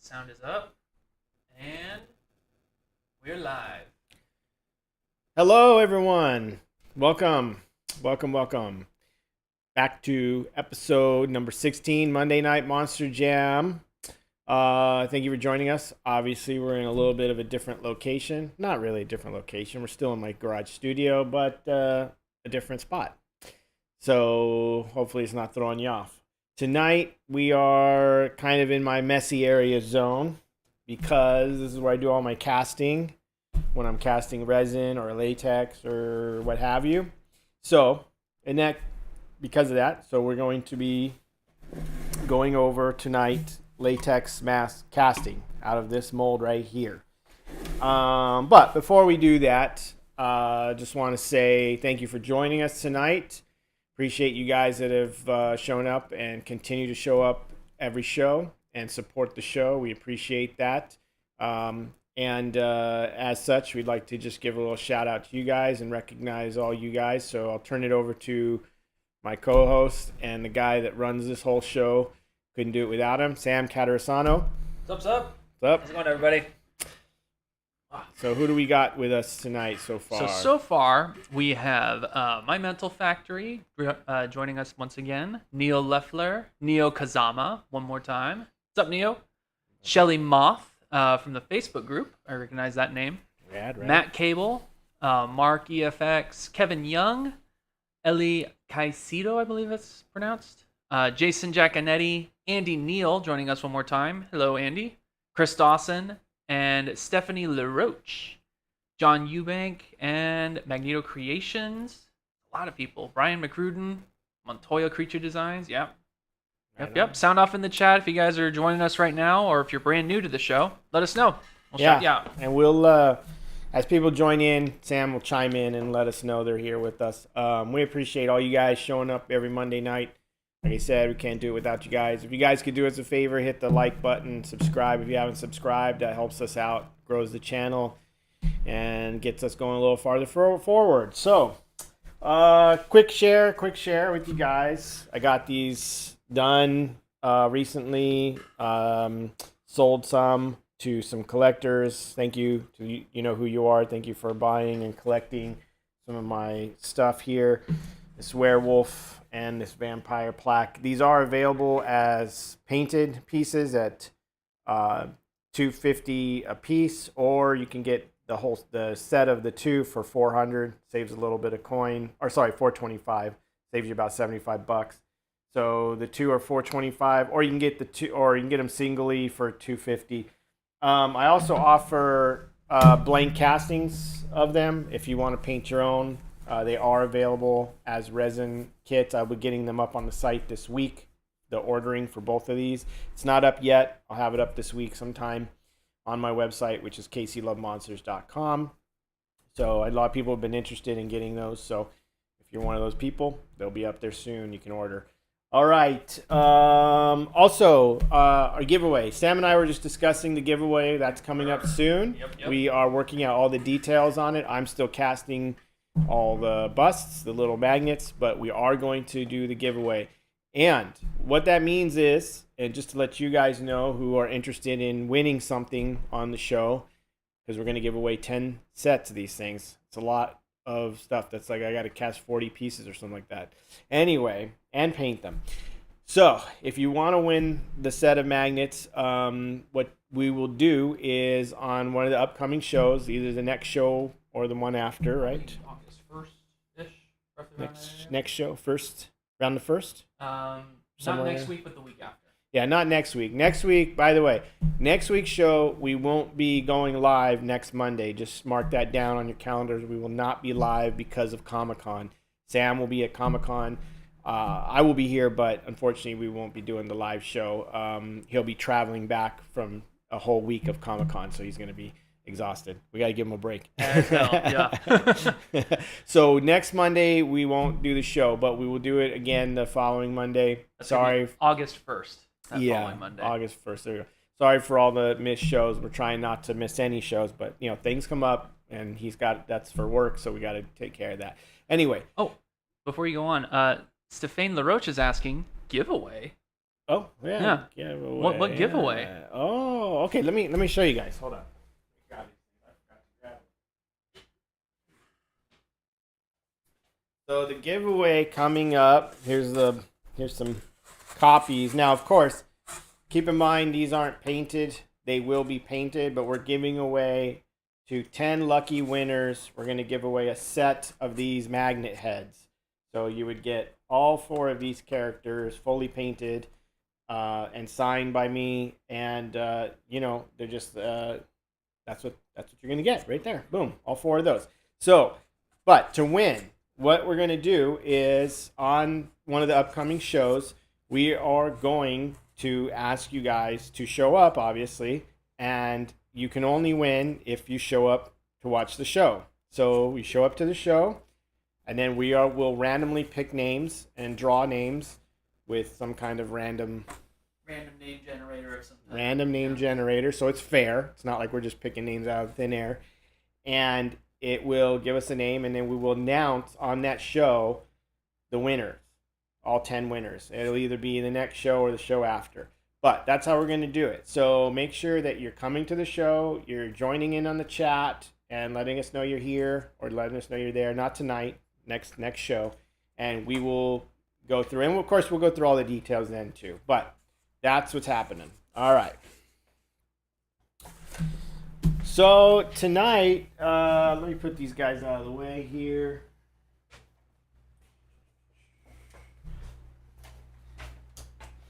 sound is up, and we're live. Hello, everyone. Welcome back to episode number 16, Monday Night Monster Jam. Thank you for joining us. Obviously, we're in a little bit of a different location. Not really a different location. We're still in my garage studio, but a different spot. So hopefully it's not throwing you off. Tonight, we are kind of in my messy area zone because this is where I do all my casting when I'm casting resin or latex or what have you. So, because of that, so we're going to be going over tonight latex mask casting out of this mold right here. But before we do that, just want to say thank you for joining us tonight. Appreciate you guys that have shown up and continue to show up every show and support the show. We appreciate that. And as such, we'd like to just give a little shout out to you guys and recognize all you guys. So I'll turn it over to my co-host and the guy that runs this whole show. Couldn't do it without him, Sam Catarasano. What's up? What's up? How's it going, everybody? So who do we got with us tonight so far? So far, we have My Mental Factory joining us once again. Neo Leffler, Neo Kazama, one more time. What's up, Neo? Shelly Moth from the Facebook group. I recognize that name. Rad. Matt Cable, Mark EFX, Kevin Young, Ellie Caicedo, I believe it's pronounced. Jason Giaconetti, Andy Neal joining us one more time. Hello, Andy. Chris Dawson, and Stephanie LaRoche. John Eubank, and Magneto Creations. A lot of people. Brian McCruden, Montoya Creature Designs. Yep. Yep. Sound off in the chat if you guys are joining us right now, or if you're brand new to the show. Let us know. We'll shout you out. And we'll, as people join in, Sam will chime in and let us know they're here with us. We appreciate all you guys showing up every Monday night. Like I said, we can't do it without you guys. If you guys could do us a favor, hit the like button, subscribe if you haven't subscribed. That helps us out, grows the channel, and gets us going a little farther forward. So, quick share with you guys. I got these done recently. Sold some to some collectors. Thank you to you know who you are. Thank you for buying and collecting some of my stuff here. This werewolf and this vampire plaque. These are available as painted pieces at $250 a piece, or you can get the set of the two for $400. Saves a little bit of coin, or sorry, $425. Saves you about $75. So the two are $425, or you can get the two, or you can get them singly for $250. I also offer blank castings of them if you want to paint your own. They are available as resin kits. I'll be getting them up on the site this week, the ordering for both of these. It's not up yet. I'll have it up this week sometime on my website, which is caseylovemonsters.com. So a lot of people have been interested in getting those. So if you're one of those people, they'll be up there soon. You can order. All right. Also, our giveaway. Sam and I were just discussing the giveaway. That's coming up soon. Yep. We are working out all the details on it. I'm still casting all the busts, the little magnets, but we are going to do the giveaway. And what that means is, and just to let you guys know who are interested in winning something on the show, because we're going to give away 10 sets of these things. It's a lot of stuff. That's like I got to cast 40 pieces or something like that. Anyway, and paint them. So if you want to win the set of magnets, what we will do is on one of the upcoming shows, either the next show or the one after, right? August 1st-ish, roughly Next show, around the first? Not Somewhere next there. week, but the week after. Yeah, not next week. Next week, by the way, next week's show, we won't be going live next Monday. Just mark that down on your calendars. We will not be live because of Comic-Con. Sam will be at Comic-Con. I will be here, but unfortunately, we won't be doing the live show. He'll be traveling back from a whole week of Comic-Con, so he's going to be exhausted. We got to give him a break. Yeah. So next Monday we won't do the show, but we will do it again the following Monday. That's Sorry. August 1st. Following Monday. August 1st. There you go. Sorry for all the missed shows. We're trying not to miss any shows, but you know things come up, and that's for work, so we got to take care of that. Anyway. Oh, before you go on, Stéphane LaRoche is asking giveaway. Oh, yeah. Giveaway. What giveaway? Oh, okay. Let me show you guys. Hold on. So the giveaway coming up. Here's some copies. Now, of course, keep in mind these aren't painted. They will be painted, but we're giving away to 10 lucky winners. We're going to give away a set of these magnet heads. So you would get all 4 of these characters fully painted and signed by me. And they're just that's what you're going to get right there. Boom, all 4 of those. So, but to win, what we're going to do is on one of the upcoming shows, we are going to ask you guys to show up, obviously, and you can only win if you show up to watch the show. So we show up to the show, and then we'll randomly pick names and draw names with some kind of random name generator of some type. Random name generator, so it's fair. It's not like we're just picking names out of thin air. And it will give us a name, and then we will announce on that show the winners, all 10 winners. It'll either be the next show or the show after. But that's how we're going to do it. So make sure that you're coming to the show, you're joining in on the chat, and letting us know you're here, or letting us know you're there. Not tonight, next show. And we will go through, and of course we'll go through all the details then too. But that's what's happening. All right. So tonight, let me put these guys out of the way here.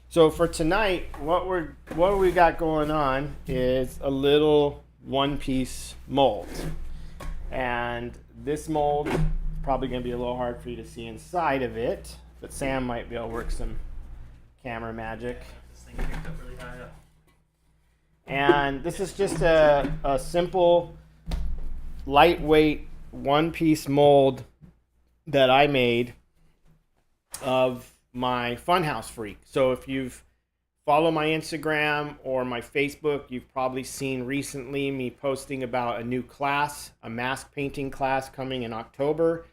So for tonight, what we got going on is a little one-piece mold, and this mold is probably going to be a little hard for you to see inside of it, but Sam might be able to work some camera magic. This thing picked up really high up. And this is just a simple, lightweight, one-piece mold that I made of my Funhouse Freak. So if you've followed my Instagram or my Facebook, you've probably seen recently me posting about a new class, a mask painting class coming in October,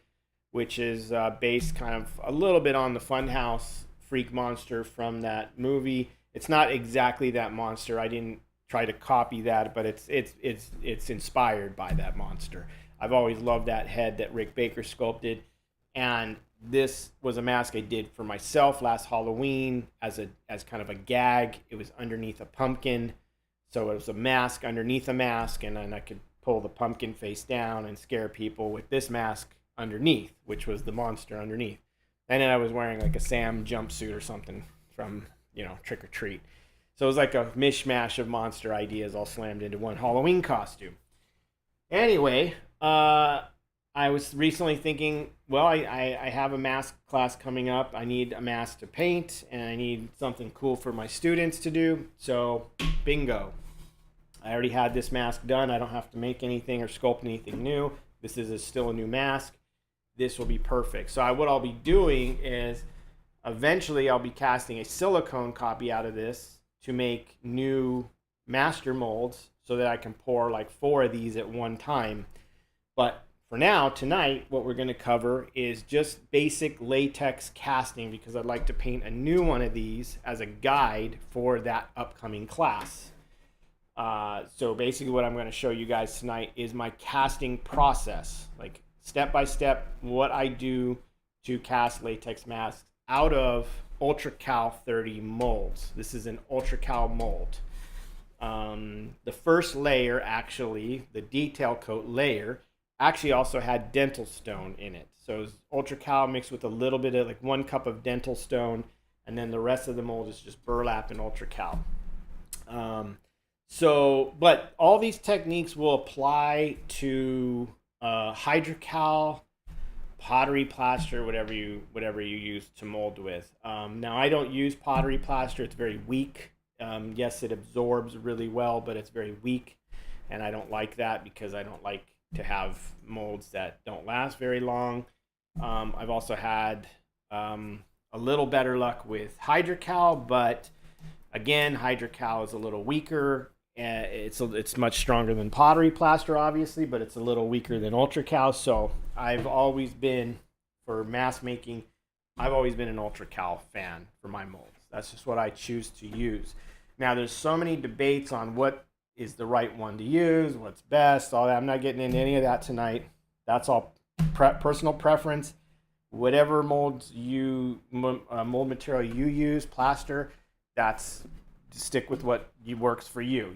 which is based kind of a little bit on the Funhouse Freak monster from that movie. It's not exactly that monster. I didn't try to copy that, but it's inspired by that monster. I've always loved that head that Rick Baker sculpted, and this was a mask I did for myself last Halloween as kind of a gag. It was underneath a pumpkin, so it was a mask underneath a mask, and then I could pull the pumpkin face down and scare people with this mask underneath, which was the monster underneath. And then I was wearing like a Sam jumpsuit or something from Trick or Treat. So it was like a mishmash of monster ideas all slammed into one Halloween costume. Anyway, I was recently thinking, well, I have a mask class coming up. I need a mask to paint, and I need something cool for my students to do. So, bingo. I already had this mask done. I don't have to make anything or sculpt anything new. This is still a new mask. This will be perfect. So what I'll be doing is eventually I'll be casting a silicone copy out of this to make new master molds so that I can pour like 4 of these at one time. But for now, tonight, what we're going to cover is just basic latex casting, because I'd like to paint a new one of these as a guide for that upcoming class. So basically what I'm going to show you guys tonight is my casting process, like step by step, what I do to cast latex masks out of Ultra Cal 30 molds. This is an Ultra Cal mold. The first layer, actually, the detail coat layer, actually also had dental stone in it. So it was Ultra Cal mixed with a little bit of like 1 cup of dental stone, and then the rest of the mold is just burlap and Ultra Cal. But all these techniques will apply to hydrocal, pottery plaster, whatever you use to mold with. Now I don't use pottery plaster; it's very weak. Yes, it absorbs really well, but it's very weak, and I don't like that because I don't like to have molds that don't last very long. I've also had a little better luck with hydrocal, but again, hydrocal is a little weaker. It's much stronger than pottery plaster, obviously, but it's a little weaker than Ultra Cal. So I've always been, for mask making, I've always been an Ultra Cal fan for my molds. That's just what I choose to use. Now, there's so many debates on what is the right one to use, what's best, all that. I'm not getting into any of that tonight. That's all personal preference. Whatever mold material you use, plaster, stick with what works for you.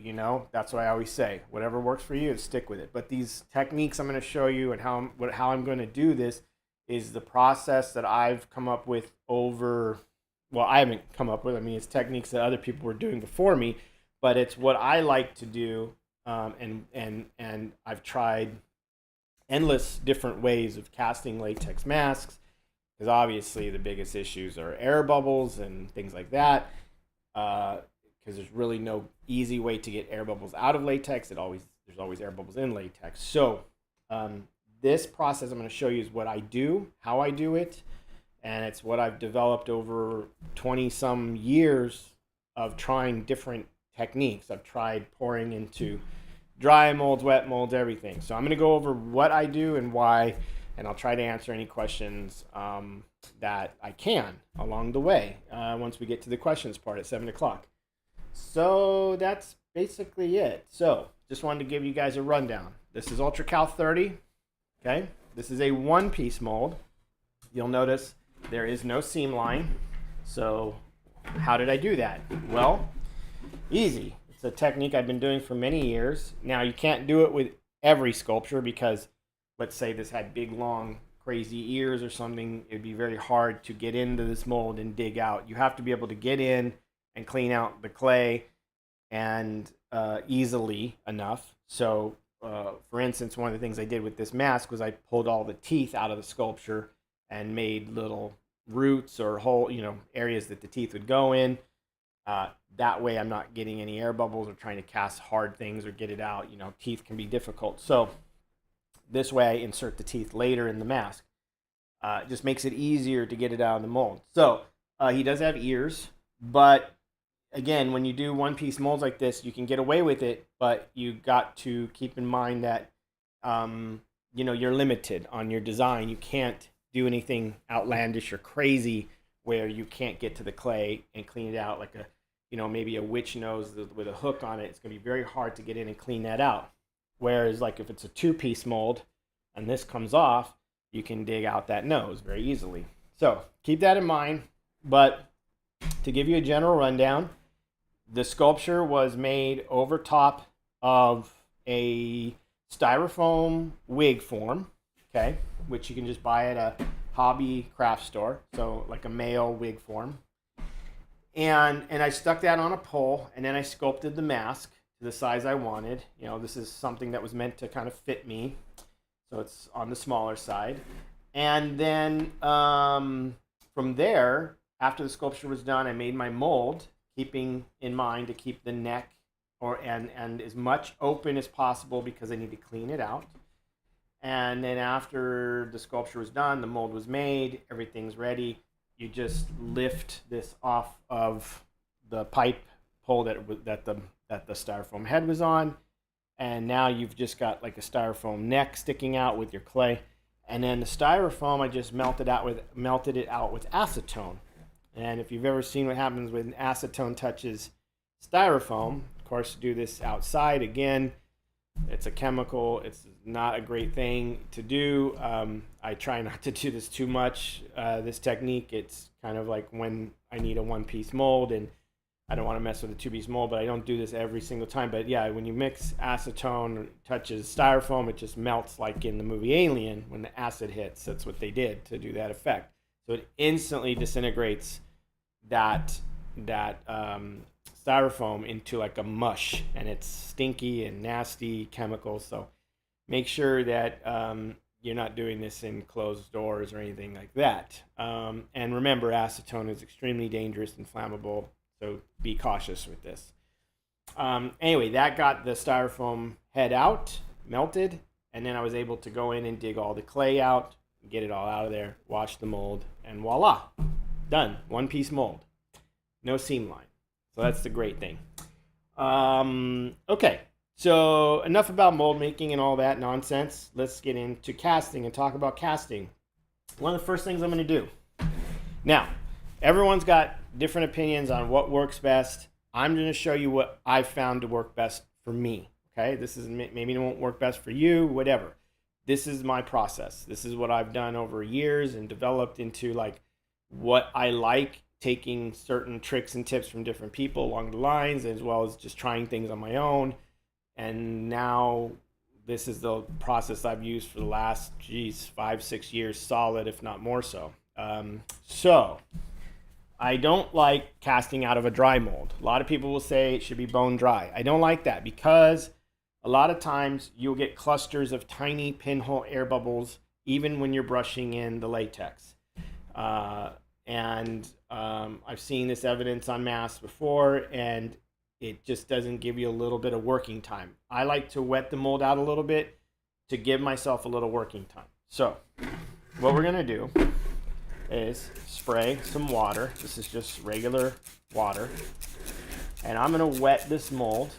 That's what I always say. Whatever works for you, stick with it. But these techniques I'm going to show you and how I'm going to do this is the process that I've come up with I haven't come up with. I mean, it's techniques that other people were doing before me, but it's what I like to do. And I've tried endless different ways of casting latex masks, because obviously the biggest issues are air bubbles and things like that. Because there's really no easy way to get air bubbles out of latex. There's always air bubbles in latex. So this process I'm going to show you is what I do, how I do it, and it's what I've developed over 20 some years of trying different techniques. I've tried pouring into dry molds, wet molds, everything. So I'm going to go over what I do and why, and I'll try to answer any questions that I can along the way once we get to the questions part at 7 o'clock. So that's basically it. So just wanted to give you guys a rundown. This is Ultra Cal 30. Okay, this is a one-piece mold. You'll notice there is no seam line. So how did I do that? Well, easy. It's a technique I've been doing for many years. Now, you can't do it with every sculpture because, let's say this had big, long, crazy ears or something. It'd be very hard to get into this mold and dig out. You have to be able to get in and clean out the clay and easily enough. So, for instance, one of the things I did with this mask was I pulled all the teeth out of the sculpture and made little roots or areas that the teeth would go in. That way I'm not getting any air bubbles or trying to cast hard things or get it out. Teeth can be difficult. So this way I insert the teeth later in the mask. It just makes it easier to get it out of the mold. So he does have ears, but again, when you do one-piece molds like this, you can get away with it, but you got to keep in mind that you're limited on your design. You can't do anything outlandish or crazy where you can't get to the clay and clean it out like maybe a witch nose with a hook on it. It's going to be very hard to get in and clean that out. Whereas like if it's a two-piece mold and this comes off, you can dig out that nose very easily. So keep that in mind. But to give you a general rundown, the sculpture was made over top of a styrofoam wig form, okay, which you can just buy at a hobby craft store, so like a male wig form. And I stuck that on a pole, and then I sculpted the mask to the size I wanted. This is something that was meant to kind of fit me, so it's on the smaller side. And then from there, after the sculpture was done, I made my mold, keeping in mind to keep the neck and as much open as possible because I need to clean it out. And then after the sculpture was done, the mold was made, everything's ready. You just lift this off of the pipe pole that the styrofoam head was on, and now you've just got like a styrofoam neck sticking out with your clay. And then the styrofoam, I just melted it out with acetone. And if you've ever seen what happens when acetone touches styrofoam, of course, do this outside again. It's a chemical. It's not a great thing to do. I try not to do this too much. This technique, it's kind of like when I need a one-piece mold and I don't want to mess with a two-piece mold, but I don't do this every single time. But yeah, when you mix acetone, touches styrofoam, it just melts like in the movie Alien when the acid hits. That's what they did to do that effect. So it instantly disintegrates that styrofoam into like a mush, and it's stinky and nasty chemicals. So make sure that you're not doing this in closed doors or anything like that. And remember, acetone is extremely dangerous and flammable, so be cautious with this. Anyway, that got the styrofoam head out, melted, and then I was able to go in and dig all the clay out, get it all out of there, wash the mold, and voila, done. One-piece mold, no seam line. So that's the great thing. Okay, so enough about mold making and all that nonsense. Let's get into casting and talk about casting. One of the first things I'm going to do. Now, everyone's got different opinions on what works best. I'm going to show you what I found to work best for me. Okay, this is maybe it won't work best for you, whatever. This is my process. This is what I've done over years and developed into like what I like, taking certain tricks and tips from different people along the lines, as well as just trying things on my own. And now this is the process I've used for the last 5-6 years solid, if not more so. So I don't like casting out of a dry mold. A lot of people will say it should be bone dry. I don't like that because a lot of times you'll get clusters of tiny pinhole air bubbles even when you're brushing in the latex. And I've seen this evidence on masks before, and it just doesn't give you a little bit of working time. I like to wet the mold out a little bit to give myself a little working time. So what we're gonna do is spray some water. This is just regular water. And I'm gonna wet this mold.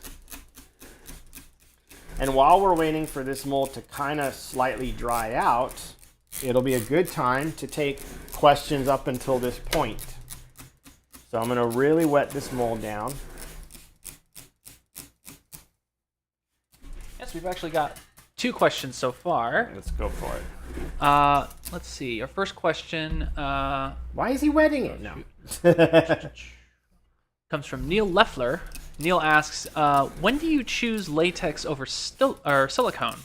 And while we're waiting for this mold to kind of slightly dry out, it'll be a good time to take questions up until this point. So I'm gonna really wet this mold down. Yes, we've actually got 2 questions so far. Let's go for it. Let's see. Our first question Why is he wetting it? No. comes from Neil Leffler. Neil asks, when do you choose latex over silicone?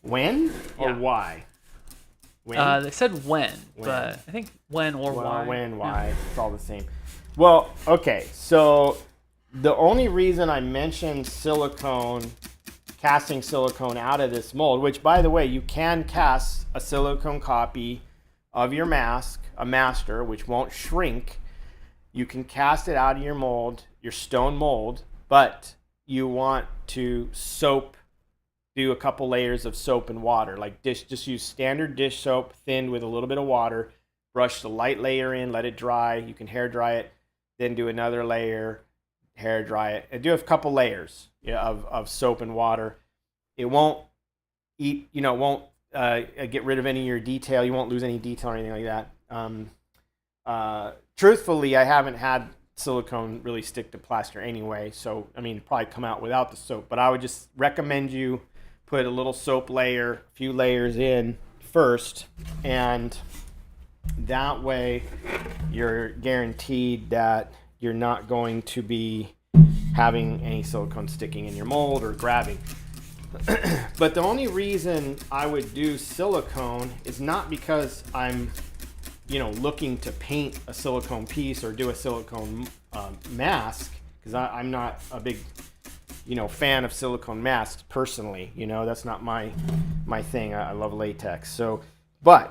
When or Yeah. why? When? They said when, but I think when or why. When, why? Yeah. It's all the same. Well, okay. So the only reason I mentioned silicone, casting silicone out of this mold, which by the way, you can cast a silicone copy of your mask, a master, which won't shrink. You can cast it out of your mold, your stone mold, but you want to do a couple layers of soap and water. Like just use standard dish soap thinned with a little bit of water, brush the light layer in, let it dry. You can hair dry it, then do another layer, hair dry it, and do a couple layers of soap and water. It won't get rid of any of your detail. You won't lose any detail or anything like that. Truthfully, I haven't had silicone really stick to plaster anyway, so I mean, probably come out without the soap, but I would just recommend you put a little soap layer, a few layers in first, and that way you're guaranteed that you're not going to be having any silicone sticking in your mold or grabbing. But the only reason I would do silicone is not because I'm looking to paint a silicone piece or do a silicone mask, because I'm not a big fan of silicone masks personally. That's not my thing. I love latex. So, but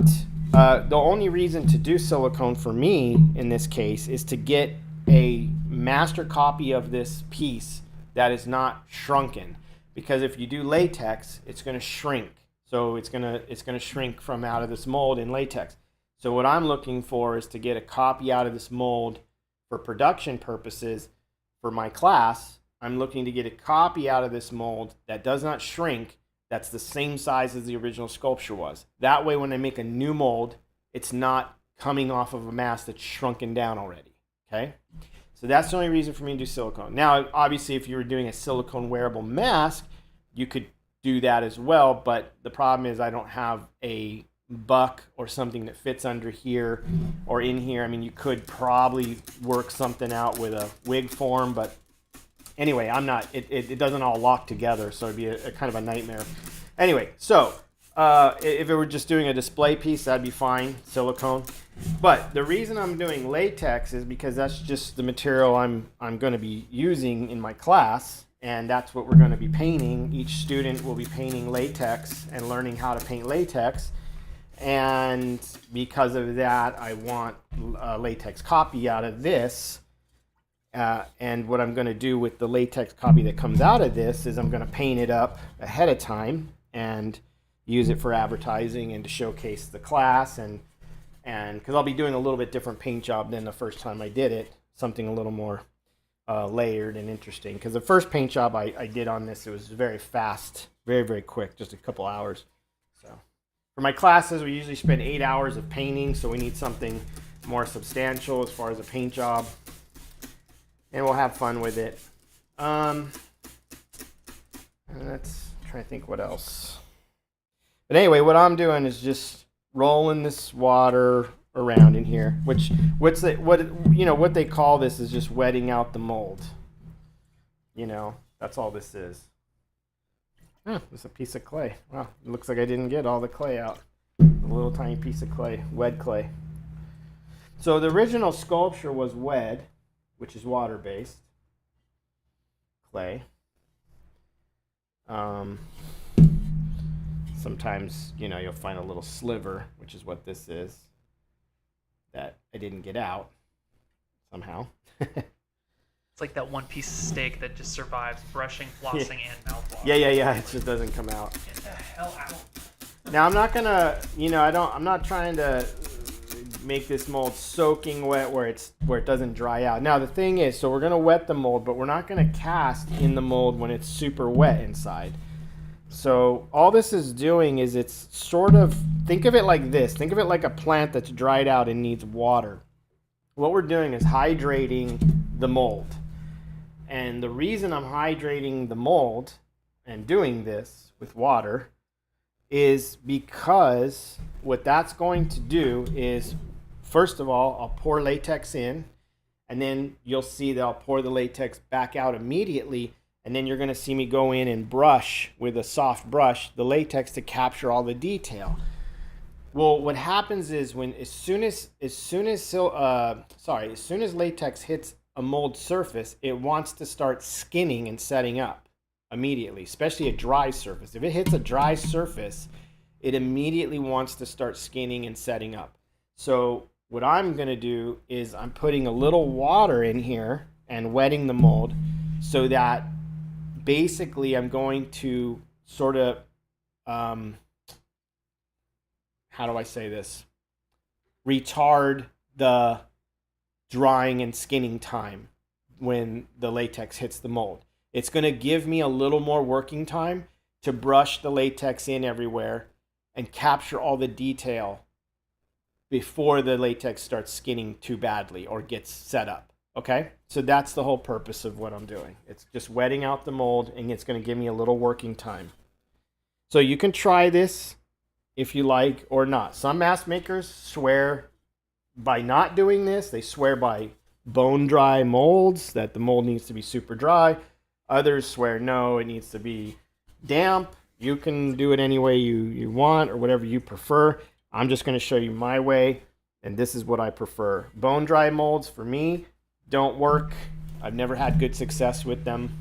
the only reason to do silicone for me in this case is to get a master copy of this piece that is not shrunken, because if you do latex, it's going to shrink. So it's going to shrink from out of this mold in latex. So what I'm looking for is to get a copy out of this mold for production purposes for my class. I'm looking to get a copy out of this mold that does not shrink, that's the same size as the original sculpture was. That way when I make a new mold, it's not coming off of a mask that's shrunken down already, okay? So that's the only reason for me to do silicone. Now, obviously, if you were doing a silicone wearable mask, you could do that as well, but the problem is I don't have a buck or something that fits under here or in here. I mean, you could probably work something out with a wig form, but anyway, it doesn't all lock together, so it'd be a kind of a nightmare. Anyway, so if it were just doing a display piece, that'd be fine, silicone. But the reason I'm doing latex is because that's just the material I'm going to be using in my class, and that's what we're going to be painting. Each student will be painting latex and learning how to paint latex. And because of that, I want a latex copy out of this. And what I'm going to do with the latex copy that comes out of this is I'm going to paint it up ahead of time and use it for advertising and to showcase the class. And because I'll be doing a little bit different paint job than the first time I did it, something a little more layered and interesting. Because the first paint job I did on this, it was very fast, very, very quick, just a couple hours. So for my classes, we usually spend 8 hours of painting, so we need something more substantial as far as a paint job, and we'll have fun with it. Let's try to think what else. But anyway, what I'm doing is just rolling this water around in here, which what they call this is just wetting out the mold. That's all this is. Oh, it's a piece of clay. Wow, it looks like I didn't get all the clay out. A little tiny piece of clay, wet clay. So the original sculpture was wet, which is water-based clay. Sometimes, you'll find a little sliver, which is what this is, that I didn't get out somehow. It's like that one piece of steak that just survives brushing, flossing, and mouthwash. Yeah. It just doesn't come out. Get the hell out. Now I'm not gonna, I'm not trying to make this mold soaking wet where it doesn't dry out. Now the thing is, so we're gonna wet the mold, but we're not gonna cast in the mold when it's super wet inside. So all this is doing is it's sort of, think of it like this. Think of it like a plant that's dried out and needs water. What we're doing is hydrating the mold. And the reason I'm hydrating the mold and doing this with water is because what that's going to do is, first of all, I'll pour latex in, and then you'll see that I'll pour the latex back out immediately, and then you're going to see me go in and brush with a soft brush the latex to capture all the detail. Well, what happens is as soon as latex hits a mold surface, it wants to start skinning and setting up immediately, especially a dry surface. If it hits a dry surface, it immediately wants to start skinning and setting up. So what I'm going to do is I'm putting a little water in here and wetting the mold so that basically I'm going to sort of, how do I say this? Retard the drying and skinning time when the latex hits the mold. It's going to give me a little more working time to brush the latex in everywhere and capture all the detail before the latex starts skinning too badly or gets set up. Okay? So that's the whole purpose of what I'm doing. It's just wetting out the mold, and it's going to give me a little working time. So you can try this if you like or not. Some mask makers swear by not doing this. They swear by bone dry molds, that the mold needs to be super dry. Others swear no, it needs to be damp. You can do it any way you want or whatever you prefer. I'm just going to show you my way, and this is what I prefer. Bone dry molds for me don't work. I've never had good success with them.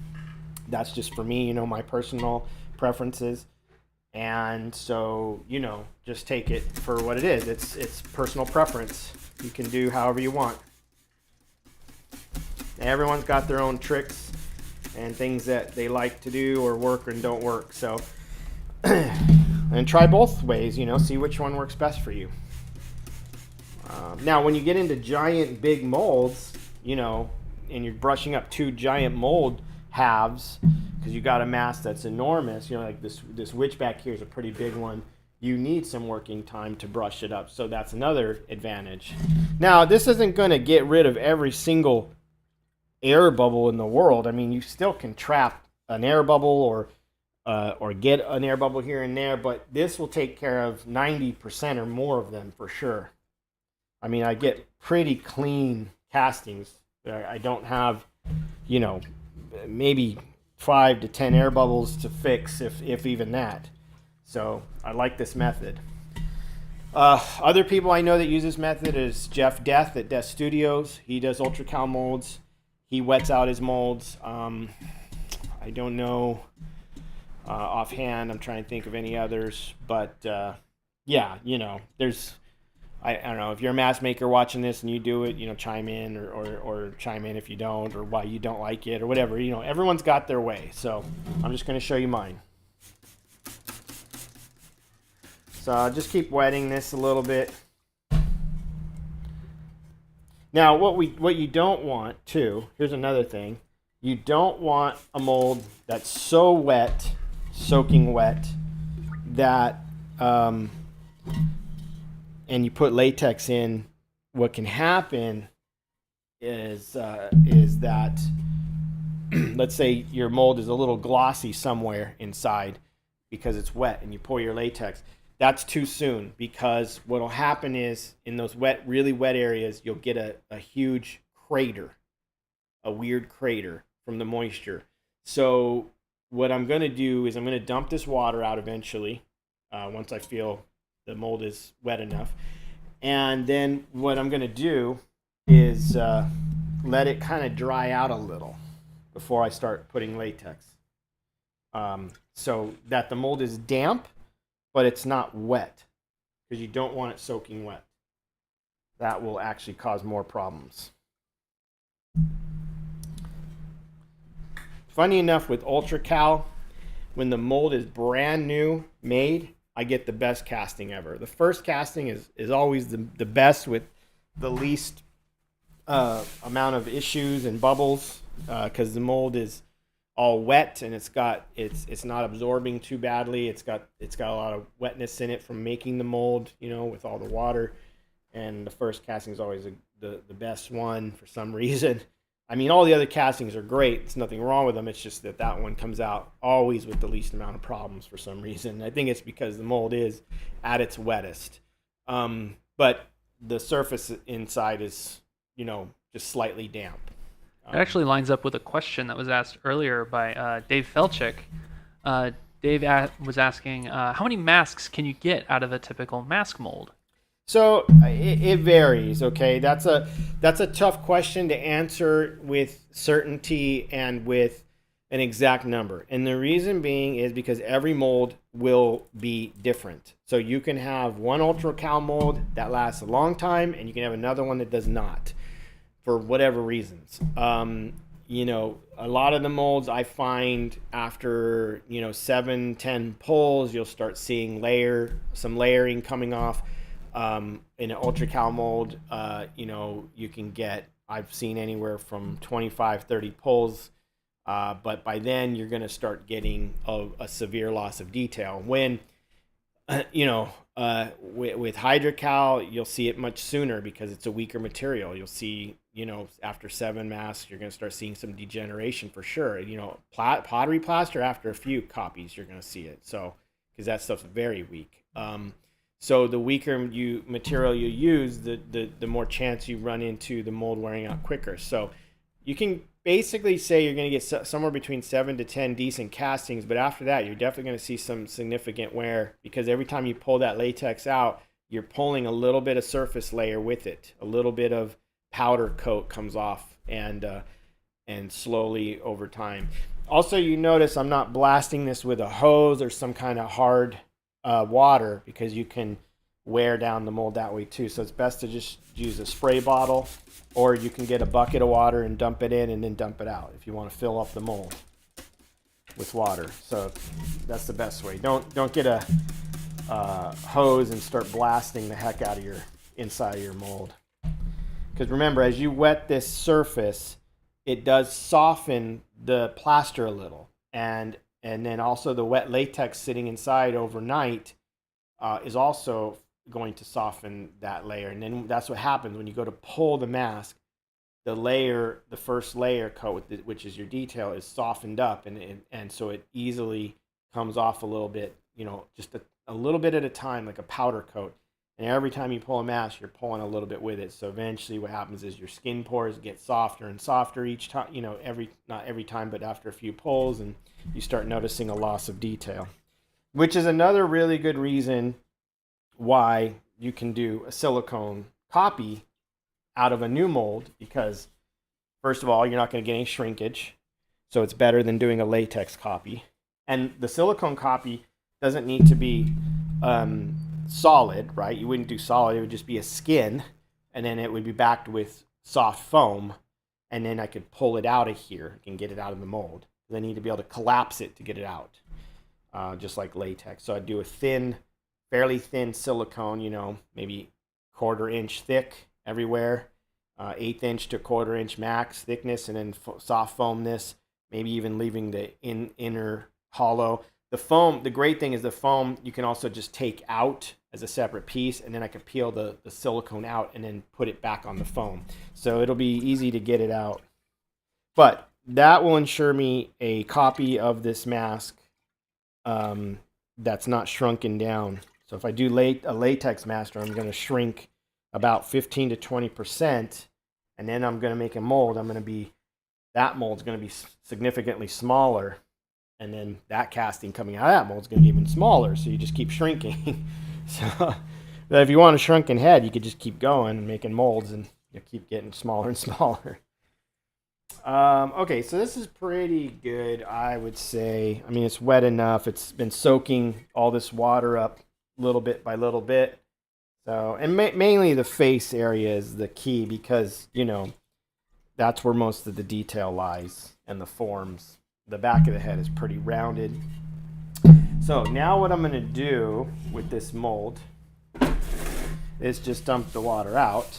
That's just for me, my personal preferences. And so, just take it for what it is. It's personal preference. You can do however you want. Everyone's got their own tricks and things that they like to do or work and don't work. So, and try both ways, see which one works best for you. Now, when you get into giant big molds, and you're brushing up 2 giant mold halves, because you got a mask that's enormous, like this witch back here is a pretty big one. You need some working time to brush it up, so that's another advantage. Now, this isn't going to get rid of every single air bubble in the world. I mean, you still can trap an air bubble or get an air bubble here and there, but this will take care of 90% or more of them for sure. I mean, I get pretty clean castings. I don't have, maybe 5 to 10 air bubbles to fix, if even that. So I like this method. Other people I know that use this method is Jeff Death at Death Studios. He does ultra cal molds. He wets out his molds. I don't know offhand. I'm trying to think of any others, but yeah, there's. I don't know, if you're a mask maker watching this and you do it, chime in or chime in if you don't, or why you don't like it or whatever. Everyone's got their way. So I'm just going to show you mine. So I'll just keep wetting this a little bit. Now, what you don't want too, here's another thing. You don't want a mold that's so wet, soaking wet, that and you put latex in what can happen is that let's say your mold is a little glossy somewhere inside because it's wet and you pour your latex. That's too soon, because what will happen is in those really wet areas, you'll get a huge crater, a weird crater from the moisture. So what I'm going to do is I'm going to dump this water out eventually once I feel the mold is wet enough. And then what I'm going to do is let it kind of dry out a little before I start putting latex. So that the mold is damp, but it's not wet, because you don't want it soaking wet. That will actually cause more problems. Funny enough, with Ultra Cal, when the mold is brand new made, I get the best casting ever. The first casting is always the best, with the least amount of issues and bubbles, because the mold is all wet and it's not absorbing too badly. It's got a lot of wetness in it from making the mold, with all the water. And the first casting is always the best one for some reason. I mean, all the other castings are great. There's nothing wrong with them. It's just that one comes out always with the least amount of problems for some reason. I think it's because the mold is at its wettest. But the surface inside is, just slightly damp. It actually lines up with a question that was asked earlier by Dave Felchick. Dave was asking, how many masks can you get out of a typical mask mold? So it varies. Okay, that's a tough question to answer with certainty and with an exact number. And the reason being is because every mold will be different. So you can have one Ultra Cal mold that lasts a long time, and you can have another one that does not, for whatever reasons. A lot of the molds I find after 7-10 pulls, you'll start seeing some layering coming off. In an Ultra Cal mold, you can get, I've seen anywhere from 25-30 pulls, but by then you're going to start getting a severe loss of detail. When with Hydrocal, you'll see it much sooner because it's a weaker material. You'll see, after 7 masks, you're going to start seeing some degeneration for sure. Pottery plaster, after a few copies, you're going to see it. So, because that stuff's very weak. So the weaker material you use, the more chance you run into the mold wearing out quicker. So you can basically say you're going to get somewhere between 7 to 10 decent castings, but after that, you're definitely going to see some significant wear, because every time you pull that latex out, you're pulling a little bit of surface layer with it. A little bit of powder coat comes off, and slowly over time. Also, you notice I'm not blasting this with a hose or some kind of hard water, because you can wear down the mold that way too. So it's best to just use a spray bottle, or you can get a bucket of water and dump it in and then dump it out if you want to fill up the mold with water. So that's the best way. Don't get a hose and start blasting the heck out of your inside of your mold, because remember, as you wet this surface, it does soften the plaster a little, and then also the wet latex sitting inside overnight is also going to soften that layer. And then that's what happens when you go to pull the mask. The first layer coat, which is your detail, is softened up, and so it easily comes off a little bit, just a little bit at a time, like a powder coat. And every time you pull a mask, you're pulling a little bit with it. So eventually what happens is your skin pores get softer and softer each time, not every time, but after a few pulls, and you start noticing a loss of detail, which is another really good reason why you can do a silicone copy out of a new mold, because first of all, you're not going to get any shrinkage. So it's better than doing a latex copy. And the silicone copy doesn't need to be solid, right? You wouldn't do solid. It would just be a skin, and then it would be backed with soft foam, and then I could pull it out of here and get it out of the mold. Then I need to be able to collapse it to get it out, just like latex. So I'd do a fairly thin silicone, maybe 1/4 inch thick everywhere, 1/8 inch to 1/4 inch max thickness, and then soft foam this, maybe even leaving the inner hollow. The foam, the great thing is the foam you can also just take out as a separate piece, and then I can peel the silicone out and then put it back on the foam. So it'll be easy to get it out. But that will ensure me a copy of this mask that's not shrunken down. So if I do a latex master, I'm going to shrink about 15 to 20%, and then I'm going to make a mold. That mold's going to be significantly smaller, and then that casting coming out of that mold's going to be even smaller, so you just keep shrinking. So but if you want a shrunken head, you could just keep going and making molds, and you keep getting smaller and smaller. Okay, so this is pretty good, I would say. I mean, it's wet enough. It's been soaking all this water up little bit by little bit. So, and mainly the face area is the key, because, you know, that's where most of the detail lies, and the forms. The back of the head is pretty rounded. So now what I'm going to do with this mold is just dump the water out,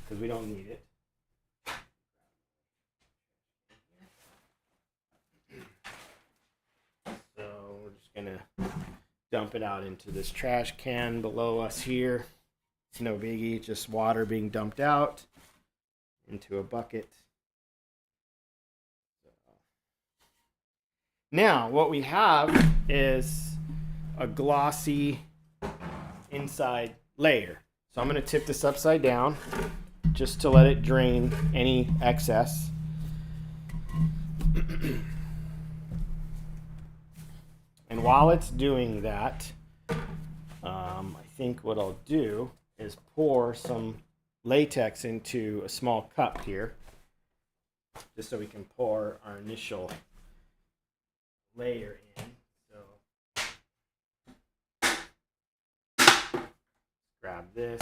because we don't need it. So we're just going to dump it out into this trash can below us here. It's no biggie, just water being dumped out into a bucket. Now, what we have is a glossy inside layer. So I'm going to tip this upside down just to let it drain any excess. And while it's doing that, I think what I'll do is pour some latex into a small cup here, just so we can pour our initial layer in. So grab this.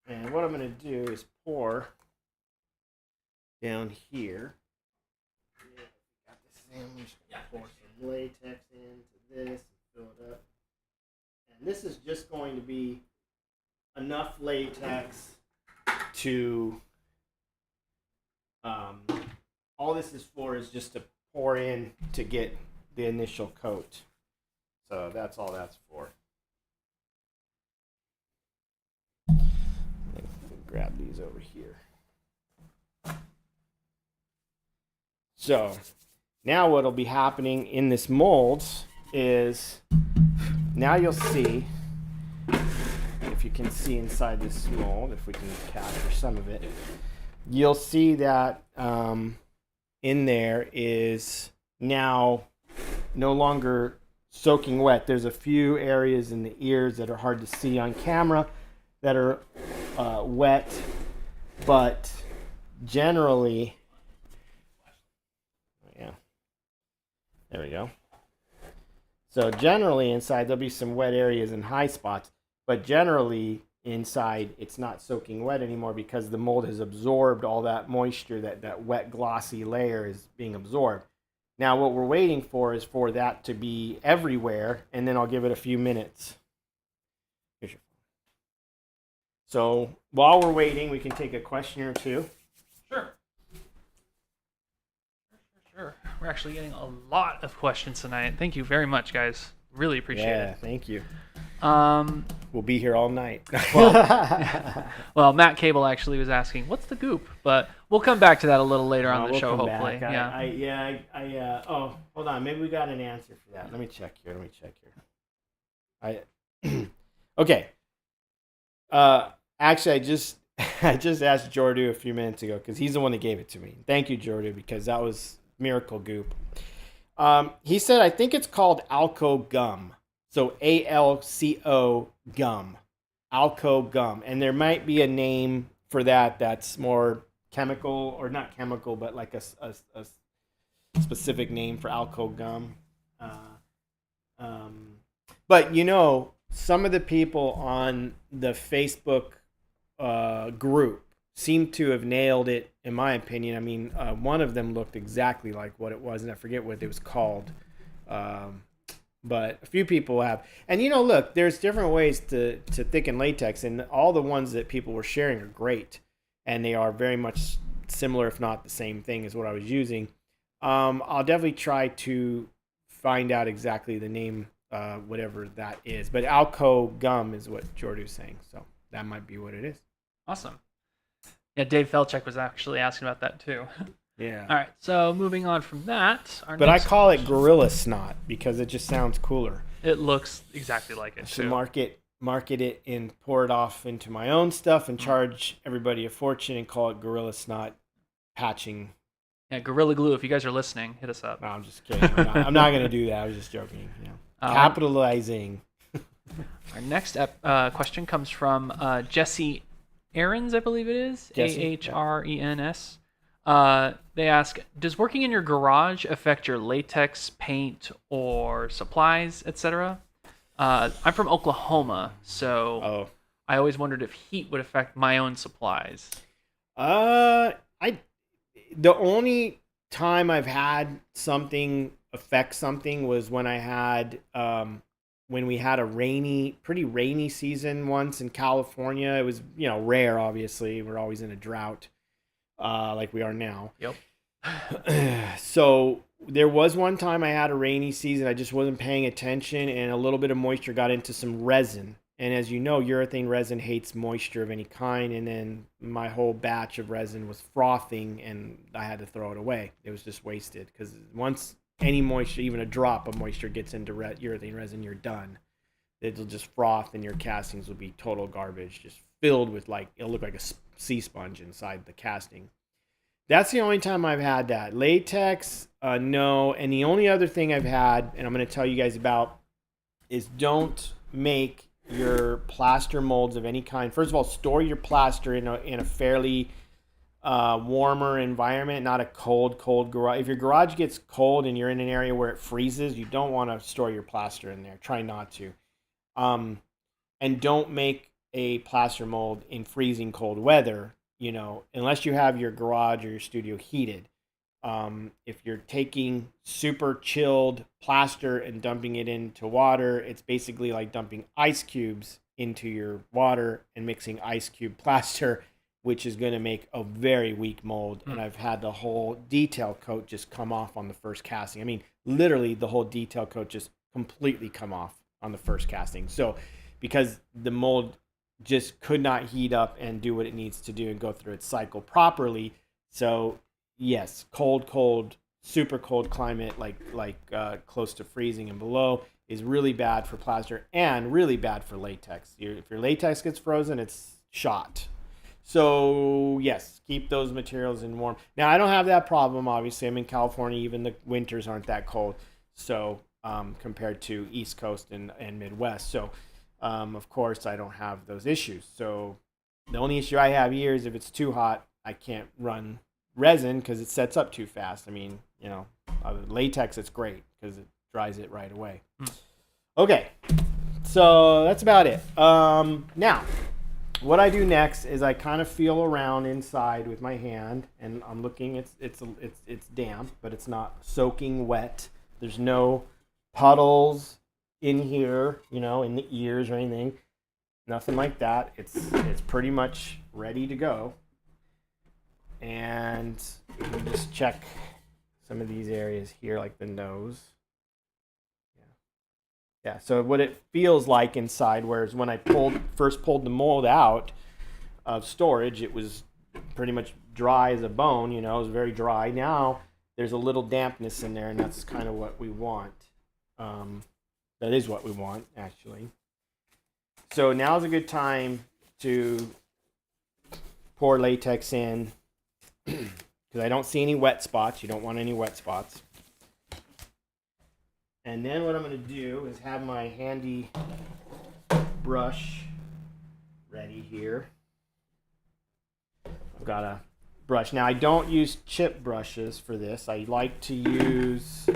And what I'm going to do is pour down here. Got this in. I'm just going to pour some latex into this and fill it up. And this is just going to be enough latex to, all this is for is just to pour in to get the initial coat. So that's all that's for. Grab these over here. So now what'll be happening in this mold is, now you'll see, if you can see inside this mold, if we can capture some of it, you'll see that in there is now no longer soaking wet. There's a few areas in the ears that are hard to see on camera that are wet, but generally, yeah, there we go. So generally inside there'll be some wet areas and high spots, but generally inside it's not soaking wet anymore, because the mold has absorbed all that moisture. That wet glossy layer is being absorbed. Now what we're waiting for is for that to be everywhere, and then I'll give it a few minutes. So while we're waiting, we can take a question or two. Sure. We're actually getting a lot of questions tonight. Thank you very much, guys. Really appreciate it. Yeah, thank you. We'll be here all night. Well, Matt Cable actually was asking, what's the goop? But we'll come back to that a little later on the show, hopefully. Oh, hold on. Maybe we got an answer for that. Let me check here. Okay. Actually, I just asked Jordu a few minutes ago, because he's the one that gave it to me. Thank you, Jordu, because that was miracle goop. He said, I think it's called Alco gum. So ALCO gum. Alco gum. And there might be a name for that that's more chemical, or not chemical, but like a specific name for Alco gum. But, you know, some of the people on the Facebook group seem to have nailed it, in my opinion. I mean, one of them looked exactly like what it was, and I forget what it was called. But a few people have. And, look, there's different ways to thicken latex, and all the ones that people were sharing are great. And they are very much similar, if not the same thing as what I was using. I'll definitely try to find out exactly the name, whatever that is. But Alco Gum is what Jordy was saying. So that might be what it is. Awesome. Yeah, Dave Felchek was actually asking about that too. Yeah. All right, so moving on from that. But I call it Gorilla Snot because it just sounds cooler. It looks exactly like it, So too. market it and pour it off into my own stuff and charge everybody a fortune and call it Gorilla Snot patching. Yeah, Gorilla Glue, if you guys are listening, hit us up. No, I'm just kidding. I'm not going to do that. I was just joking. Capitalizing. Our next question comes from Jesse Ahrens, I believe it is. Ahrens. They ask, does working in your garage affect your latex, paint, or supplies, etc.? I'm from Oklahoma, so I always wondered if heat would affect my own supplies. The only time I've had something affect something was when I had when we had a pretty rainy season once in California. It was rare, obviously. We're always in a drought. Like we are now. Yep. So there was one time I had a rainy season. I just wasn't paying attention, and a little bit of moisture got into some resin. And as you know, urethane resin hates moisture of any kind. And then my whole batch of resin was frothing, and I had to throw it away. It was just wasted because once any moisture, even a drop of moisture, gets into urethane resin, you're done. It'll just froth, and your castings will be total garbage, just filled with it'll look like a sea sponge inside the casting. That's the only time I've had that. Latex, no. And the only other thing I've had, and I'm going to tell you guys about, is don't make your plaster molds of any kind. First of all, store your plaster in a fairly warmer environment, not a cold garage. If your garage gets cold and you're in an area where it freezes, you don't want to store your plaster in there. Try not to. And don't make a plaster mold in freezing cold weather, unless you have your garage or your studio heated. If you're taking super chilled plaster and dumping it into water, it's basically like dumping ice cubes into your water and mixing ice cube plaster, which is going to make a very weak mold. And I've had the whole detail coat just come off on the first casting. I mean, literally the whole detail coat just completely come off on the first casting. So because the mold just could not heat up and do what it needs to do and go through its cycle properly. So yes, cold, super cold climate, like close to freezing and below, is really bad for plaster and really bad for latex. If your latex gets frozen, it's shot. So yes, keep those materials in warm. Now I don't have that problem. Obviously, I'm in California. Even the winters aren't that cold. So compared to East Coast and Midwest. So of course, I don't have those issues. So the only issue I have here is if it's too hot, I can't run resin because it sets up too fast. I mean, latex, it's great because it dries it right away. Okay, so that's about it. Now, what I do next is I kind of feel around inside with my hand, and I'm looking. It's damp, but it's not soaking wet. There's no puddles in here, in the ears or anything. Nothing like that. It's pretty much ready to go. And we just check some of these areas here, like the nose. Yeah. So what it feels like inside, whereas when I first pulled the mold out of storage, it was pretty much dry as a bone. It was very dry. Now there's a little dampness in there, and that's kind of what we want. That is what we want, actually. So now's a good time to pour latex in because I don't see any wet spots. You don't want any wet spots. And then what I'm going to do is have my handy brush ready here. I've got a brush. Now I don't use chip brushes for this. I like to use,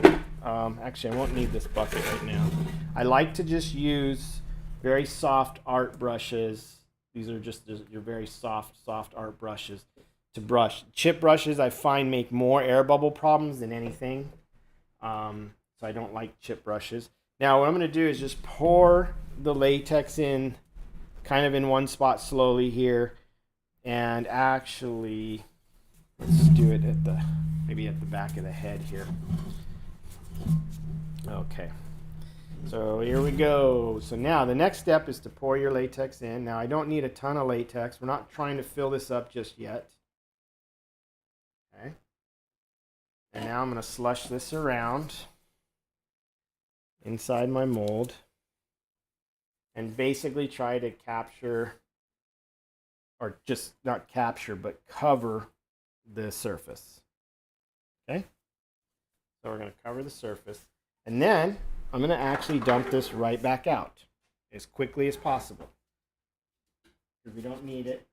actually I won't need this bucket right now. I like to just use very soft art brushes. These are just your very soft art brushes to brush. Chip brushes I find make more air bubble problems than anything. so I don't like chip brushes. Now what I'm going to do is just pour the latex in kind of in one spot slowly here, and actually let's do it at the maybe at the back of the head here. Okay, so here we go. So now the next step is to pour your latex in. Now I don't need a ton of latex. We're not trying to fill this up just yet. Okay, and now I'm going to slush this around inside my mold and basically try to capture, or just not capture, but cover the surface. Okay, so we're going to cover the surface, and then I'm going to actually dump this right back out as quickly as possible because we don't need it.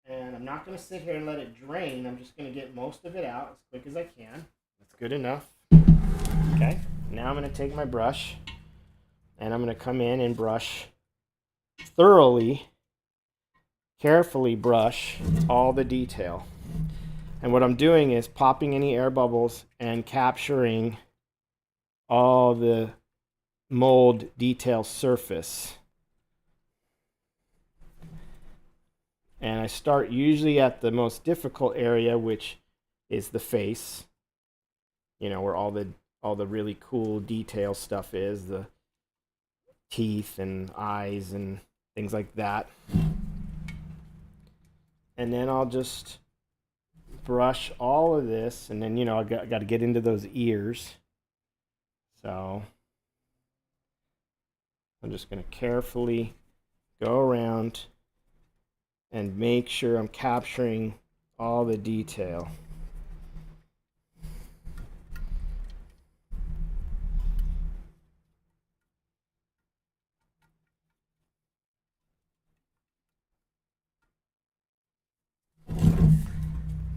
And I'm not going to sit here and let it drain. I'm just going to get most of it out as quick as I can. That's good enough. Okay, now I'm going to take my brush and I'm going to come in and brush thoroughly, carefully brush all the detail. And what I'm doing is popping any air bubbles and capturing all the mold detail surface. And I start usually at the most difficult area, which is the face. You know, where all the really cool detail stuff is, the teeth and eyes and things like that. And then I'll just brush all of this, and then, you know, I got to get into those ears. So I'm just going to carefully go around and make sure I'm capturing all the detail.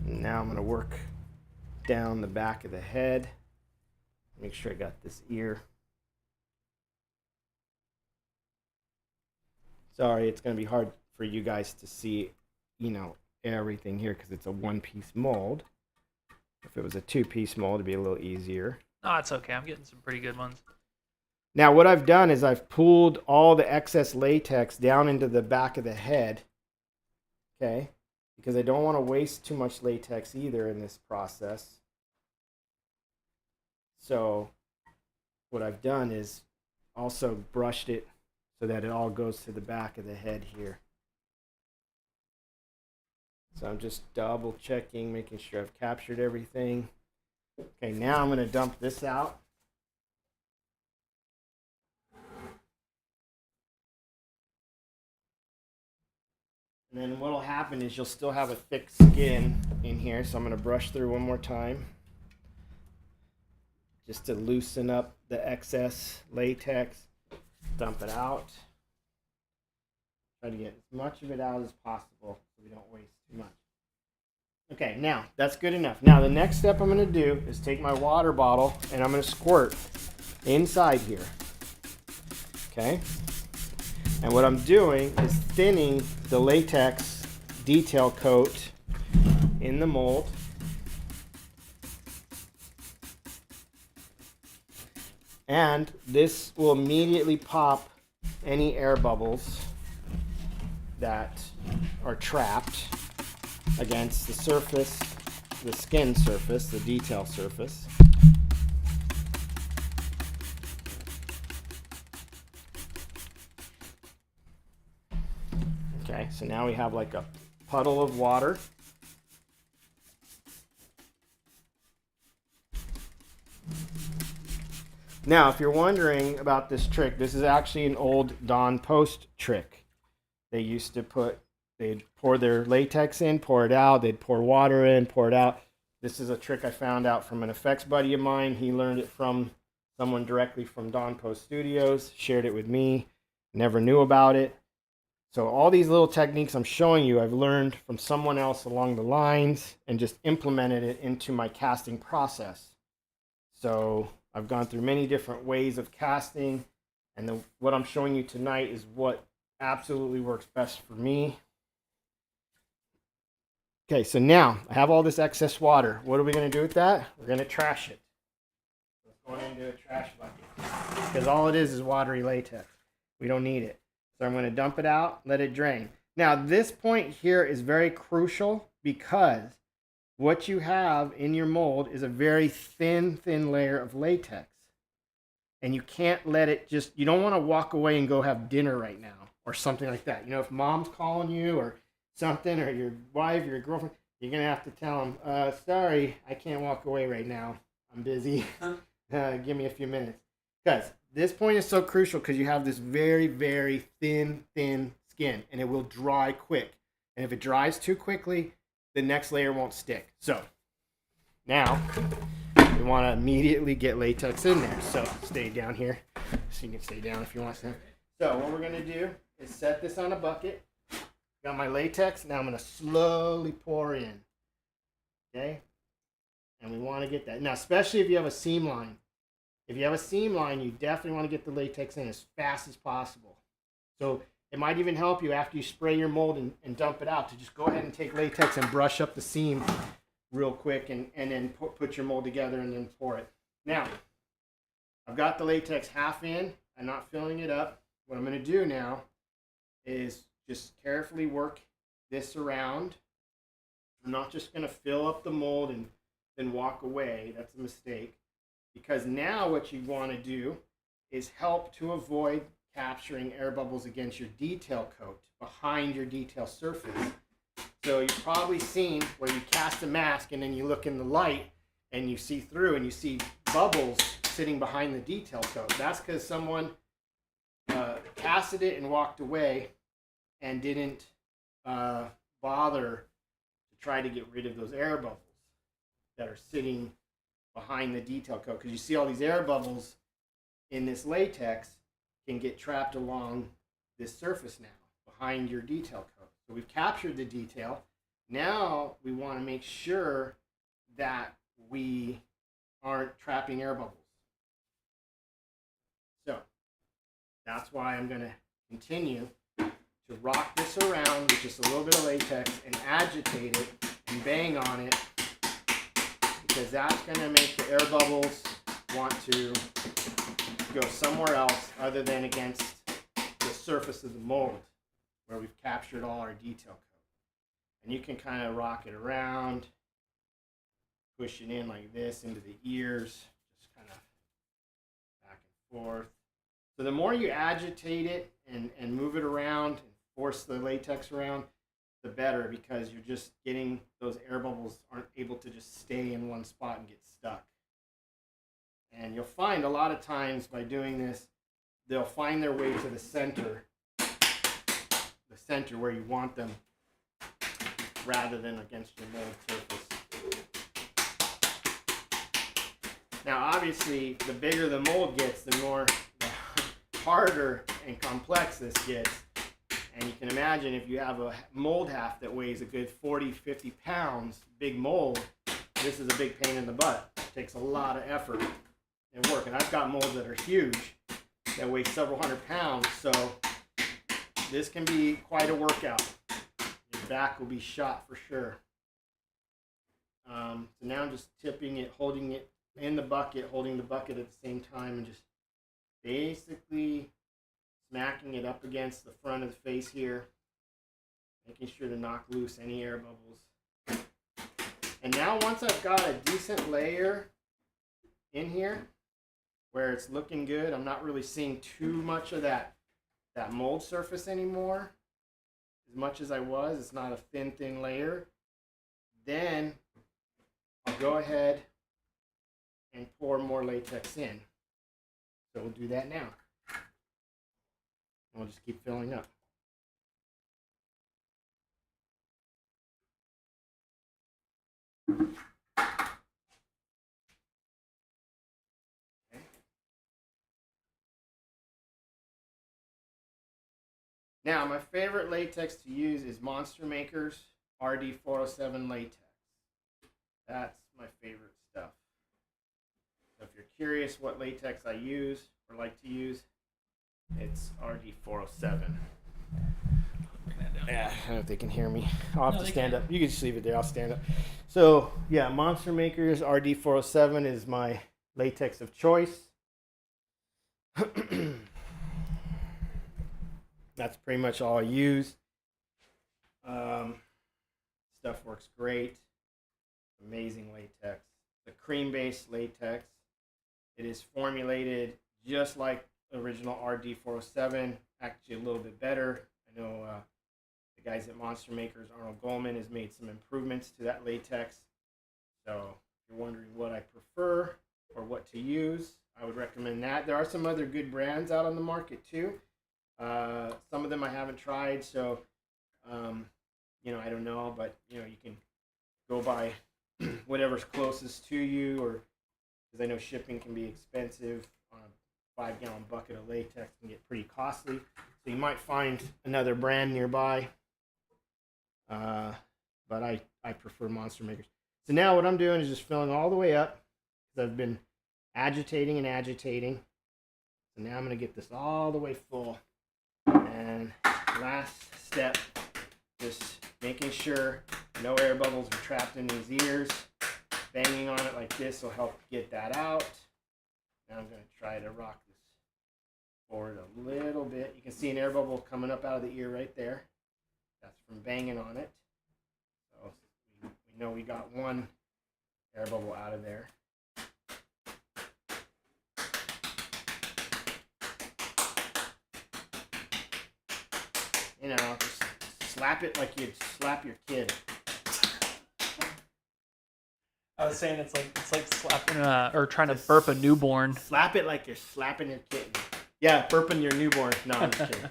Now I'm going to work down the back of the head. Make sure I got this ear. Sorry, it's going to be hard for you guys to see, you know, everything here because it's a one-piece mold. If it was a two-piece mold, it'd be a little easier. No, it's okay. I'm getting some pretty good ones. Now what I've done is I've pulled all the excess latex down into the back of the head. Okay, because I don't want to waste too much latex either in this process. So what I've done is also brushed it so that it all goes to the back of the head here. So I'm just double checking, making sure I've captured everything. Okay, now I'm going to dump this out. And then what will happen is you'll still have a thick skin in here. So I'm going to brush through one more time just to loosen up the excess latex. Dump it out. Try to get as much of it out as possible so we don't waste too much. Okay, now that's good enough. Now the next step I'm going to do is take my water bottle and I'm going to squirt inside here. Okay? And what I'm doing is thinning the latex detail coat in the mold. And this will immediately pop any air bubbles that are trapped against the surface, the skin surface, the detail surface. Okay, so now we have like a puddle of water. Now, if you're wondering about this trick, this is actually an old Don Post trick. They used to they'd pour their latex in, pour it out, they'd pour water in, pour it out. This is a trick I found out from an effects buddy of mine. He learned it from someone directly from Don Post Studios, shared it with me, never knew about it. So all these little techniques I'm showing you, I've learned from someone else along the lines and just implemented it into my casting process. So I've gone through many different ways of casting, and what I'm showing you tonight is what absolutely works best for me. Okay, so now I have all this excess water. What are we going to do with that? We're going to trash it. It's going into a trash bucket because all it is watery latex. We don't need it. So I'm going to dump it out, let it drain. Now, this point here is very crucial because what you have in your mold is a very thin layer of latex. And you can't let it just, you don't want to walk away and go have dinner right now or something like that. You know, if mom's calling you or something, or your wife, your girlfriend, you're going to have to tell them, sorry, I can't walk away right now. I'm busy. Give me a few minutes. Because this point is so crucial because you have this very, very thin skin and it will dry quick. And if it dries too quickly, the next layer won't stick. So now we want to immediately get latex in there. So stay down here. So you can stay down if you want to. So what we're going to do is set this on a bucket. Got my latex. Now I'm going to slowly pour in. Okay? And we want to get that. Now, especially if you have a seam line. If you have a seam line, you definitely want to get the latex in as fast as possible. So it might even help you after you spray your mold and dump it out to just go ahead and take latex and brush up the seam real quick and then put your mold together and then pour it. Now, I've got the latex half in. I'm not filling it up. What I'm going to do now is just carefully work this around. I'm not just going to fill up the mold and then walk away. That's a mistake. Because now what you want to do is help to avoid capturing air bubbles against your detail coat behind your detail surface. So you've probably seen where you cast a mask and then you look in the light and you see through and you see bubbles sitting behind the detail coat. That's because someone casted it and walked away and didn't bother to try to get rid of those air bubbles that are sitting behind the detail coat. Because you see all these air bubbles in this latex can get trapped along this surface now behind your detail coat. So we've captured the detail. Now we want to make sure that we aren't trapping air bubbles. So that's why I'm going to continue to rock this around with just a little bit of latex and agitate it and bang on it, because that's going to make the air bubbles want to go somewhere else other than against the surface of the mold where we've captured all our detail coat. And you can kind of rock it around, push it in like this into the ears, just kind of back and forth. So the more you agitate it and move it around and force the latex around, the better, because you're just getting those air bubbles aren't able to just stay in one spot and get stuck. And you'll find a lot of times by doing this, they'll find their way to the center where you want them, rather than against your mold surface. Now obviously the bigger the mold gets, the harder and complex this gets. And you can imagine if you have a mold half that weighs a good 40-50 pounds, big mold, this is a big pain in the butt. It takes a lot of effort and work. And I've got molds that are huge, that weigh several hundred pounds, so this can be quite a workout. Your back will be shot for sure. So now I'm just tipping it, holding it in the bucket, holding the bucket at the same time, and just basically smacking it up against the front of the face here, making sure to knock loose any air bubbles. And now once I've got a decent layer in here where it's looking good, I'm not really seeing too much of that mold surface anymore, as much as I was. It's not a thin layer. Then I'll go ahead and pour more latex in. So we'll do that now. We'll just keep filling up. Okay. Now, my favorite latex to use is Monster Maker's RD407 latex. That's my favorite stuff. So if you're curious what latex I use or like to use, it's RD407. Put that down Yeah, I don't know if they can hear me. I'll have No, to they stand can. up. You can just leave it there. I'll stand up. So, yeah, Monster Maker's RD407 is my latex of choice. That's pretty much all I use. Stuff works great. Amazing latex. The cream-based latex. It is formulated just like original RD407, actually a little bit better. I know the guys at Monster Makers, Arnold Goldman, has made some improvements to that latex. So if you're wondering what I prefer or what to use, I would recommend that. There are some other good brands out on the market too. Some of them I haven't tried, so I don't know, but you can go by whatever's closest to you, or because I know shipping can be expensive. On a 5-gallon bucket of latex can get pretty costly, so you might find another brand nearby. But I prefer Monster Makers. So now what I'm doing is just filling all the way up, because I've been agitating and agitating. So now I'm going to get this all the way full. And last step, just making sure no air bubbles are trapped in these ears. Banging on it like this will help get that out. Now I'm going to try to rock this forward a little bit. You can see an air bubble coming up out of the ear right there. That's from banging on it. So we know we got one air bubble out of there. Just slap it like you'd slap your kid. I was saying it's like slapping or trying to burp a newborn. Slap it like you're slapping your kitten. Yeah, burping your newborn. No, I'm just kidding.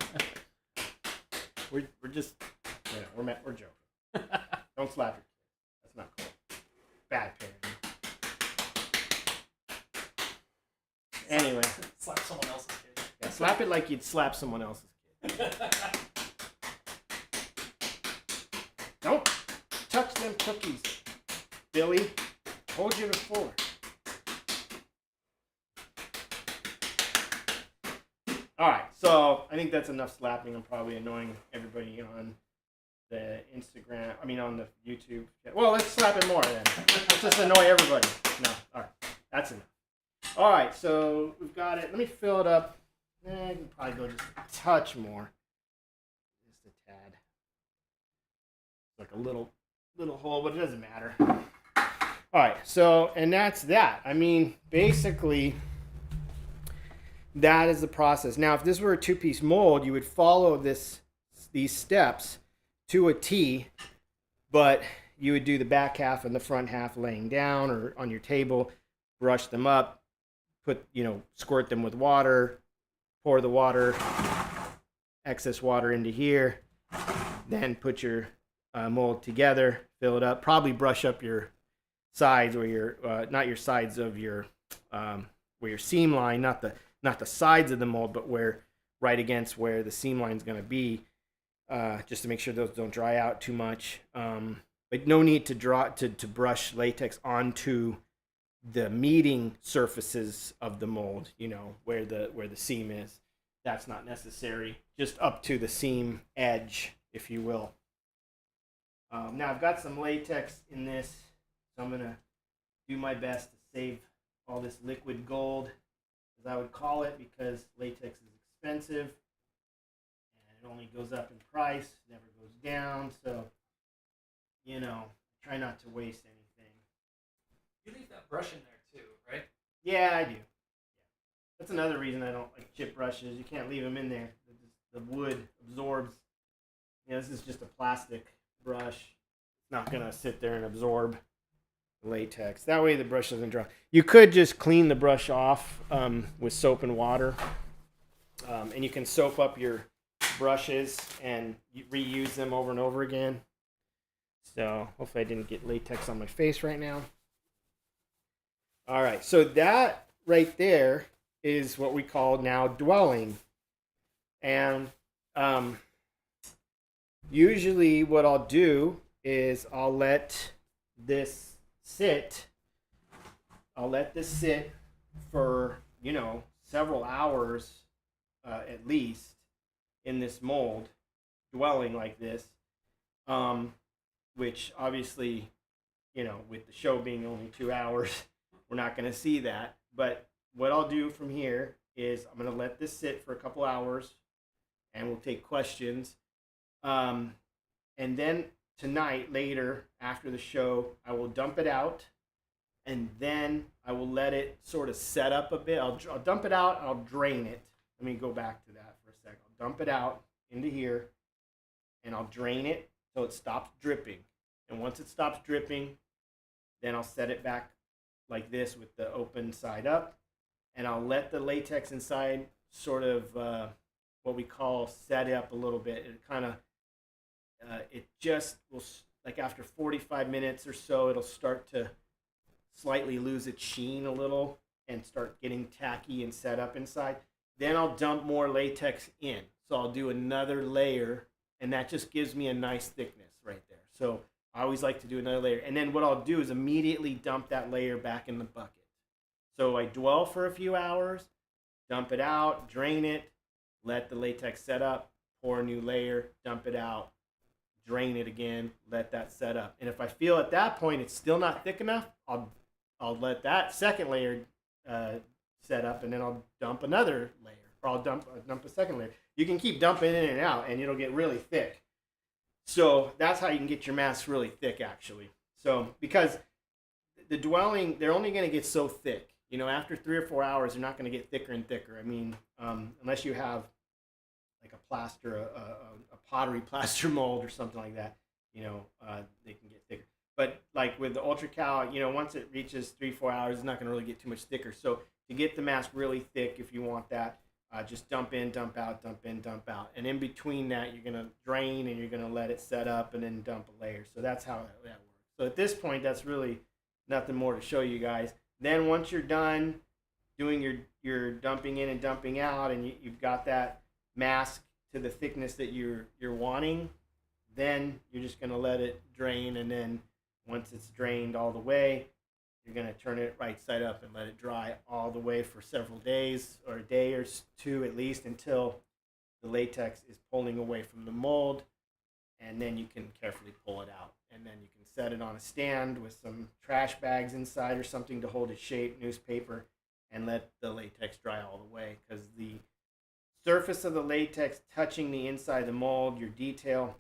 We're just we're joking. Don't slap your kid. That's not cool. Bad parenting. Anyway, Slap someone else's kid. Yeah, slap it like you'd slap someone else's kid. Don't touch them cookies, Billy. Told you before. All right, so I think that's enough slapping. I'm probably annoying everybody on the Instagram. On the YouTube. Well, let's slap it more then. Let's just annoy everybody. No, all right, that's enough. All right, so we've got it. Let me fill it up. I can probably go just a touch more. Just a tad. Like a little hole, but it doesn't matter. All right, so, and that's that. Basically, that is the process. Now, if this were a 2-piece mold, you would follow these steps to a T, but you would do the back half and the front half laying down or on your table, brush them up, squirt them with water, pour the water, excess water into here, then put your mold together, fill it up, probably brush up your sides or your not your sides of your where your seam line, not the sides of the mold, but where right against where the seam line is going to be, just to make sure those don't dry out too much. But no need to brush latex onto the meeting surfaces of the mold, where the seam is. That's not necessary. Just up to the seam edge, if you will. Now I've got some latex in this. So I'm going to do my best to save all this liquid gold, as I would call it, because latex is expensive and it only goes up in price, never goes down. So, try not to waste anything. You leave that brush in there too, right? Yeah, I do. That's another reason I don't like chip brushes. You can't leave them in there. The wood absorbs. This is just a plastic brush. It's not going to sit there and absorb latex. That way the brush doesn't dry. You could just clean the brush off with soap and water. And you can soap up your brushes and reuse them over and over again. So hopefully I didn't get latex on my face right now. All right, so that right there is what we call now dwelling. And usually what I'll do is I'll let this sit for several hours at least in this mold, dwelling like this, which obviously, with the show being only 2 hours, we're not going to see that. But what I'll do from here is I'm going to let this sit for a couple hours, and we'll take questions. And then tonight, later, after the show, I will dump it out, and then I will let it sort of set up a bit. I'll dump it out, and I'll drain it. Let me go back to that for a second. I'll dump it out into here, and I'll drain it so it stops dripping. And once it stops dripping, then I'll set it back like this with the open side up, and I'll let the latex inside sort of what we call set up a little bit. It kind of it just will, like after 45 minutes or so, it'll start to slightly lose its sheen a little and start getting tacky and set up inside. Then I'll dump more latex in. So I'll do another layer, and that just gives me a nice thickness right there. So I always like to do another layer. And then what I'll do is immediately dump that layer back in the bucket. So I dwell for a few hours, dump it out, drain it, let the latex set up, pour a new layer, dump it out, drain it again, let that set up. And if I feel at that point it's still not thick enough, I'll let that second layer set up, and then I'll dump another layer, or I'll dump a second layer. You can keep dumping in and out, and it'll get really thick. So that's how you can get your masks really thick, actually. So because the dwelling, they're only going to get so thick. After 3 or 4 hours, they're not going to get thicker and thicker. I mean, unless you have like a pottery plaster mold or something like that, they can get thicker. But like with the Ultra Cal, once it reaches 3-4 hours, it's not going to really get too much thicker. So to get the mask really thick, if you want that, just dump in, dump out, dump in, dump out. And in between that, you're going to drain, and you're going to let it set up, and then dump a layer. So that's how that works. So at this point, that's really nothing more to show you guys. Then once you're done doing your dumping in and dumping out, and you've got that mask to the thickness that you're wanting, then you're just going to let it drain, and then once it's drained all the way, you're going to turn it right side up and let it dry all the way for several days, or a day or two at least, until the latex is pulling away from the mold, and then you can carefully pull it out. And then you can set it on a stand with some trash bags inside or something to hold its shape, newspaper, and let the latex dry all the way, because the surface of the latex touching the inside of the mold, your detail,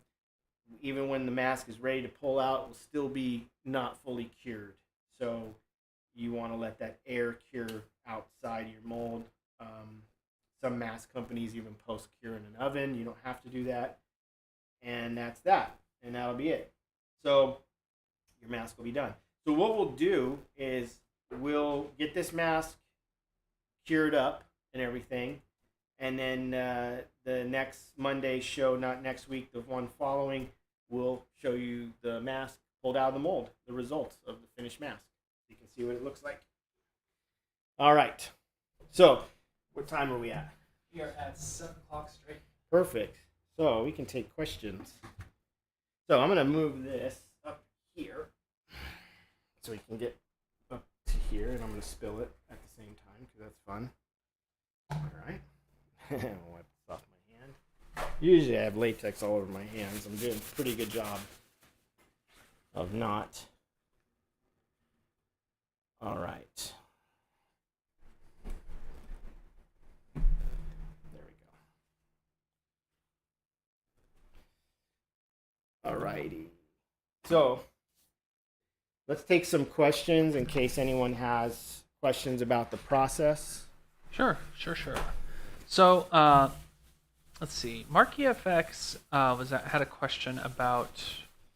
even when the mask is ready to pull out, will still be not fully cured. So you want to let that air cure outside your mold. Some mask companies even post-cure in an oven. You don't have to do that. And that's that. And that'll be it. So your mask will be done. So what we'll do is we'll get this mask cured up and everything. And then the next Monday show, not next week, the one following, we'll show you the mask pulled out of the mold, the results of the finished mask. You can see what it looks like. All right. So what time are we at? We are at 7 o'clock straight. Perfect. So we can take questions. So I'm going to move this up here so we can get up to here, and I'm going to spill it at the same time because that's fun. All right. I'll wipe this off my hand. Usually I have latex all over my hands. I'm doing a pretty good job of not. All right. There we go. All righty. So let's take some questions in case anyone has questions about the process. Sure. So, let's see. Marky FX had a question about,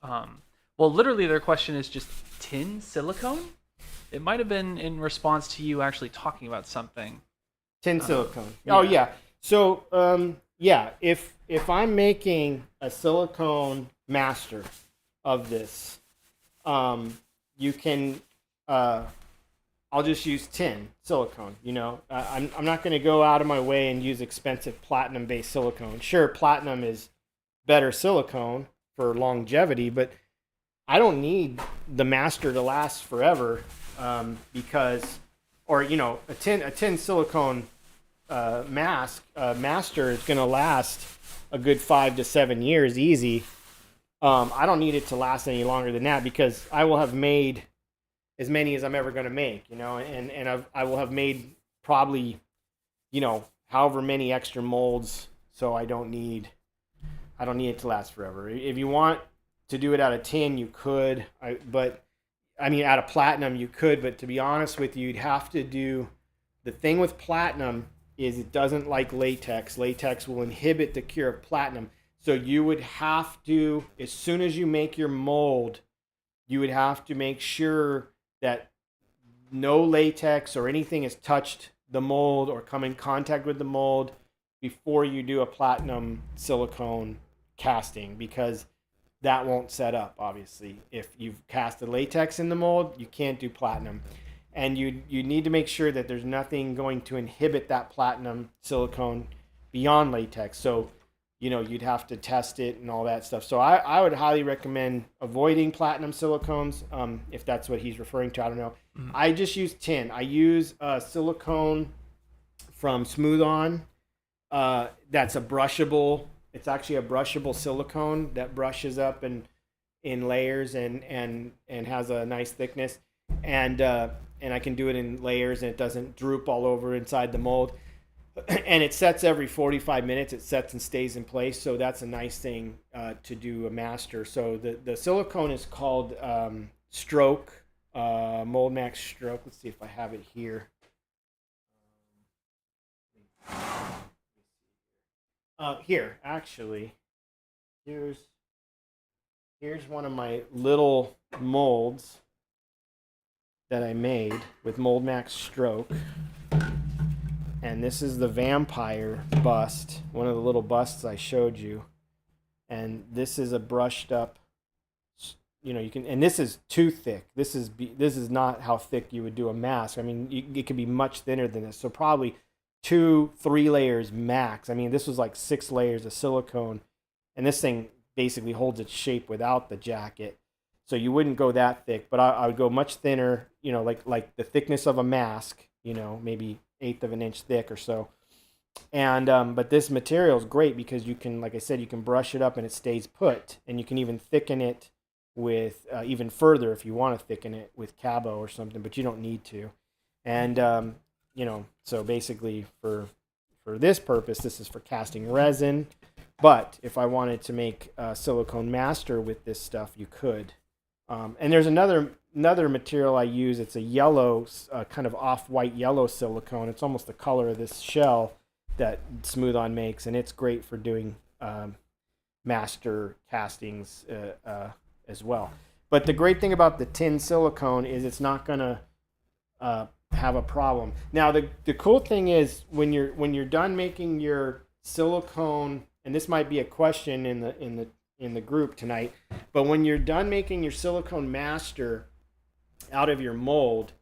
well, literally their question is just tin silicone. It might have been in response to you actually talking about something. Tin silicone. Yeah. Oh yeah. So yeah, if I'm making a silicone master of this, you can. I'll just use tin silicone. I'm not going to go out of my way and use expensive platinum-based silicone. Sure, platinum is better silicone for longevity, but I don't need the master to last forever because, or a tin silicone master is going to last a good 5 to 7 years easy. I don't need it to last any longer than that because I will have made as many as I'm ever going to make, and I will have made probably, however many extra molds. So I don't need it to last forever. If you want to do it out of tin, you could, out of platinum, you could, but to be honest with you, you'd have to do, the thing with platinum is it doesn't like latex. Latex will inhibit the cure of platinum. So you would have to, as soon as you make your mold, you would have to make sure that no latex or anything has touched the mold or come in contact with the mold before you do a platinum silicone casting, because that won't set up, obviously. If you've casted latex in the mold, you can't do platinum. And you need to make sure that there's nothing going to inhibit that platinum silicone beyond latex. So, you'd have to test it and all that stuff. So I would highly recommend avoiding platinum silicones, if that's what he's referring to. I don't know. Mm-hmm. I just use tin. I use silicone from Smooth On. That's a brushable. It's actually a brushable silicone that brushes up in layers and has a nice thickness. And I can do it in layers, and it doesn't droop all over inside the mold. And it sets every 45 minutes. It sets and stays in place. So that's a nice thing to do a master. So the silicone is called Stroke, Mold Max Stroke. Let's see if I have it here. Here, actually, here's one of my little molds that I made with Mold Max Stroke. And this is the vampire bust, one of the little busts I showed you. And this is a brushed up, you can, and this is too thick. This is not how thick you would do a mask. I mean, it could be much thinner than this. So probably 2-3 layers max. I mean, this was like 6 layers of silicone, and this thing basically holds its shape without the jacket. So you wouldn't go that thick, but I would go much thinner, like the thickness of a mask, maybe 1/8 of an inch thick or so. And but this material is great because you can, like I said, you can brush it up and it stays put, and you can even thicken it with even further if you want to thicken it with Cabo or something, but you don't need to. And so basically for this purpose, this is for casting resin. But if I wanted to make a silicone master with this stuff, you could. And there's another material I use. It's a yellow, kind of off-white yellow silicone. It's almost the color of this shell that Smooth On makes, and it's great for doing master castings as well. But the great thing about the tin silicone is it's not going to have a problem. Now, the cool thing is when you're done making your silicone, and this might be a question in the group tonight, but when you're done making your silicone master out of your mold,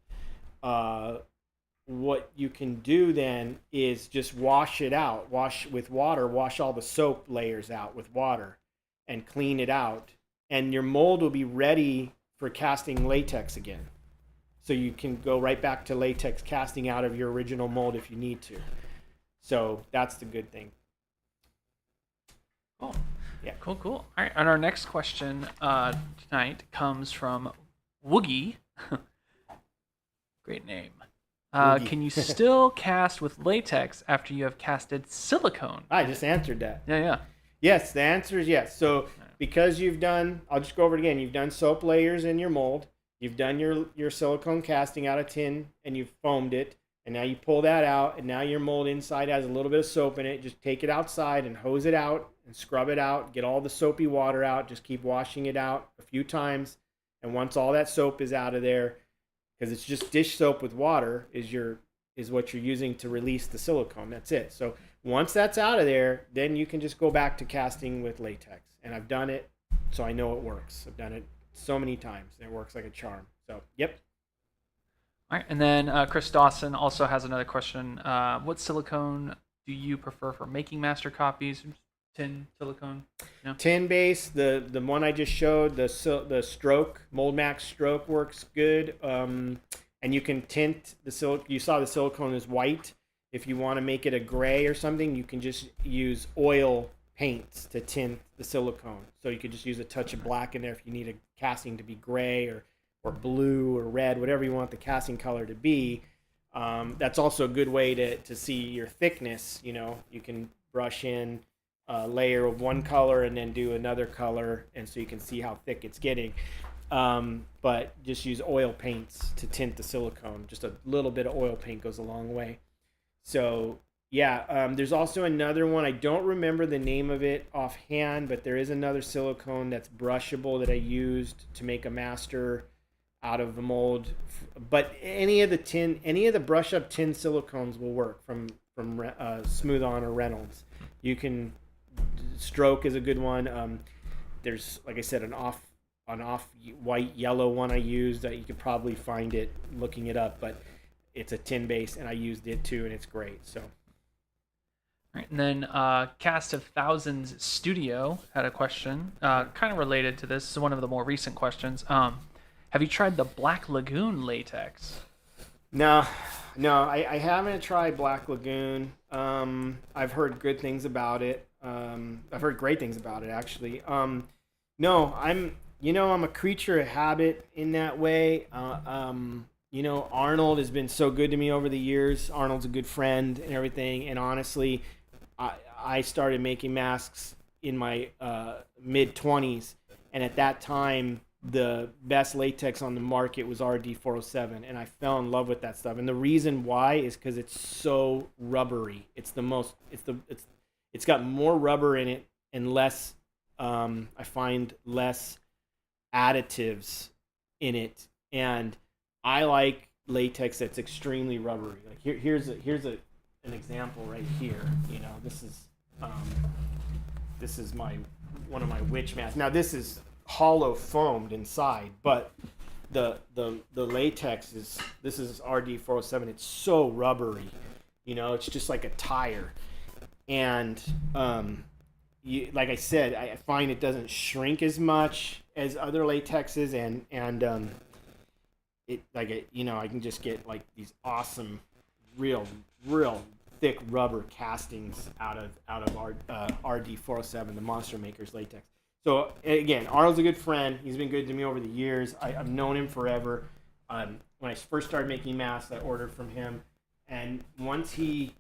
what you can do then is just wash it out. Wash with water. Wash all the soap layers out with water and clean it out. And your mold will be ready for casting latex again. So you can go right back to latex casting out of your original mold if you need to. So that's the good thing. Cool. Yeah. Cool. All right. And our next question tonight comes from Woogie. Great name. Can you still cast with latex after you have casted silicone? I just answered that. Yeah. Yes, the answer is yes. So because you've done, I'll just go over it again. You've done soap layers in your mold. You've done your silicone casting out of tin, and you've foamed it. And now you pull that out, and now your mold inside has a little bit of soap in it. Just take it outside and hose it out and scrub it out. Get all the soapy water out. Just keep washing it out a few times. And once all that soap is out of there, because it's just dish soap with water is what you're using to release the silicone. That's it. So once that's out of there, then you can just go back to casting with latex. And I've done it, so I know it works. I've done it so many times. It works like a charm. So, yep. All right, and then Chris Dawson also has another question. What silicone do you prefer for making master copies? Tin silicone? No? Tin base. The one I just showed, the Stroke, Mold Max Stroke works good. And you can tint the silicone. You saw the silicone is white. If you want to make it a gray or something, you can just use oil paints to tint the silicone. So you could just use a touch of black in there if you need a casting to be gray or blue or red, whatever you want the casting color to be. That's also a good way to see your thickness. You know, you can brush in a layer of one color and then do another color, and so you can see how thick it's getting. But just use oil paints to tint the silicone. Just a little bit of oil paint goes a long way. So yeah, there's also another one. I don't remember the name of it offhand, but there is another silicone that's brushable that I used to make a master out of the mold. But any of the brush up tin silicones will work from Smooth On or Reynolds. You can, Stroke is a good one. There's, like I said, an off white yellow one I used that you could probably find it looking it up, but it's a tin base and I used it too and it's great. So right, and then Cast of Thousands Studio had a question kind of related to this. This is one of the more recent questions. Have you tried the Black Lagoon latex? No, I haven't tried Black Lagoon. I've heard good things about it. I've heard great things about it, actually. No, I'm a creature of habit in that way. Arnold has been so good to me over the years. Arnold's a good friend and everything. And honestly, I started making masks in my mid-20s. And at that time, the best latex on the market was RD407, and I fell in love with that stuff. And the reason why is because it's so rubbery. It's got more rubber in it and less. I find less additives in it, and I like latex that's extremely rubbery. Like here's an example right here. You know, this is one of my witch masks. Now this is hollow foamed inside, but the latex is RD407. It's so rubbery, you know, it's just like a tire. And like I said, I find it doesn't shrink as much as other latexes, and I can just get like these awesome, real thick rubber castings out of RD407, the Monster Maker's latex. So again, Arnold's a good friend. He's been good to me over the years. I've known him forever. When I first started making masks, I ordered from him, and once he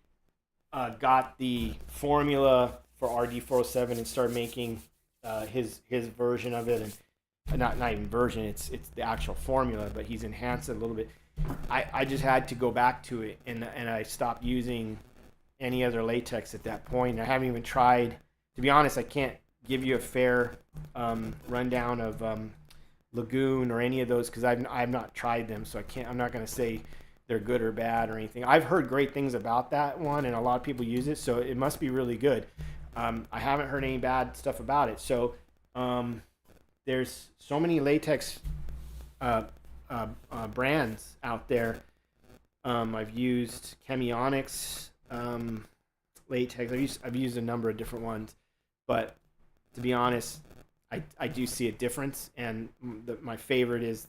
got the formula for RD407 and started making his version of it, and not even version, it's the actual formula, but he's enhanced it a little bit. I just had to go back to it, and I stopped using any other latex at that point. I haven't even tried. To be honest, I can't give you a fair rundown of Lagoon or any of those because I've not tried them, so I'm not going to say they're good or bad or anything. I've heard great things about that one, and a lot of people use it, so it must be really good. I haven't heard any bad stuff about it. So there's so many latex brands out there. I've used Chemionics latex. I've used a number of different ones, but to be honest, I do see a difference, and my favorite is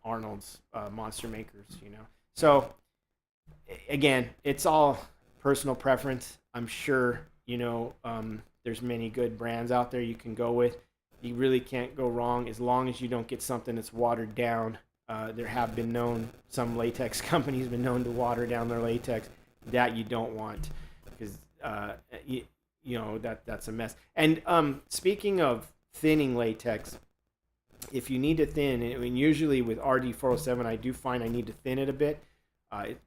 Arnold's Monster Makers. You know, so again, it's all personal preference. I'm sure there's many good brands out there you can go with. You really can't go wrong as long as you don't get something that's watered down. There have been some latex companies been known to water down their latex. That you don't want, because that's a mess. And speaking of thinning latex, if you need to thin, I mean, usually with RD407, I do find I need to thin it a bit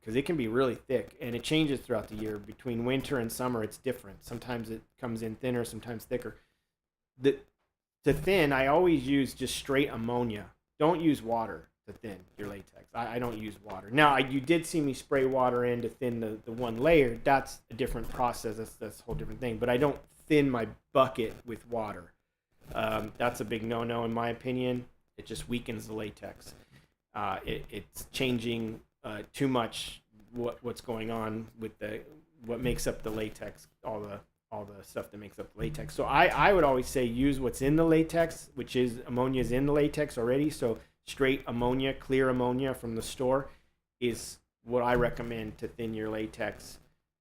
because it can be really thick, and it changes throughout the year. Between winter and summer, it's different. Sometimes it comes in thinner, sometimes thicker. To thin, I always use just straight ammonia. Don't use water to thin your latex. I don't use water. Now, you did see me spray water in to thin the one layer. That's a different process. That's a whole different thing. But I don't thin my bucket with water. That's a big no-no in my opinion. It just weakens the latex. It's changing too much what's going on with what makes up the latex, all the stuff that makes up the latex. So I would always say use what's in the latex, which is ammonia is in the latex already. So straight ammonia, clear ammonia from the store is what I recommend to thin your latex.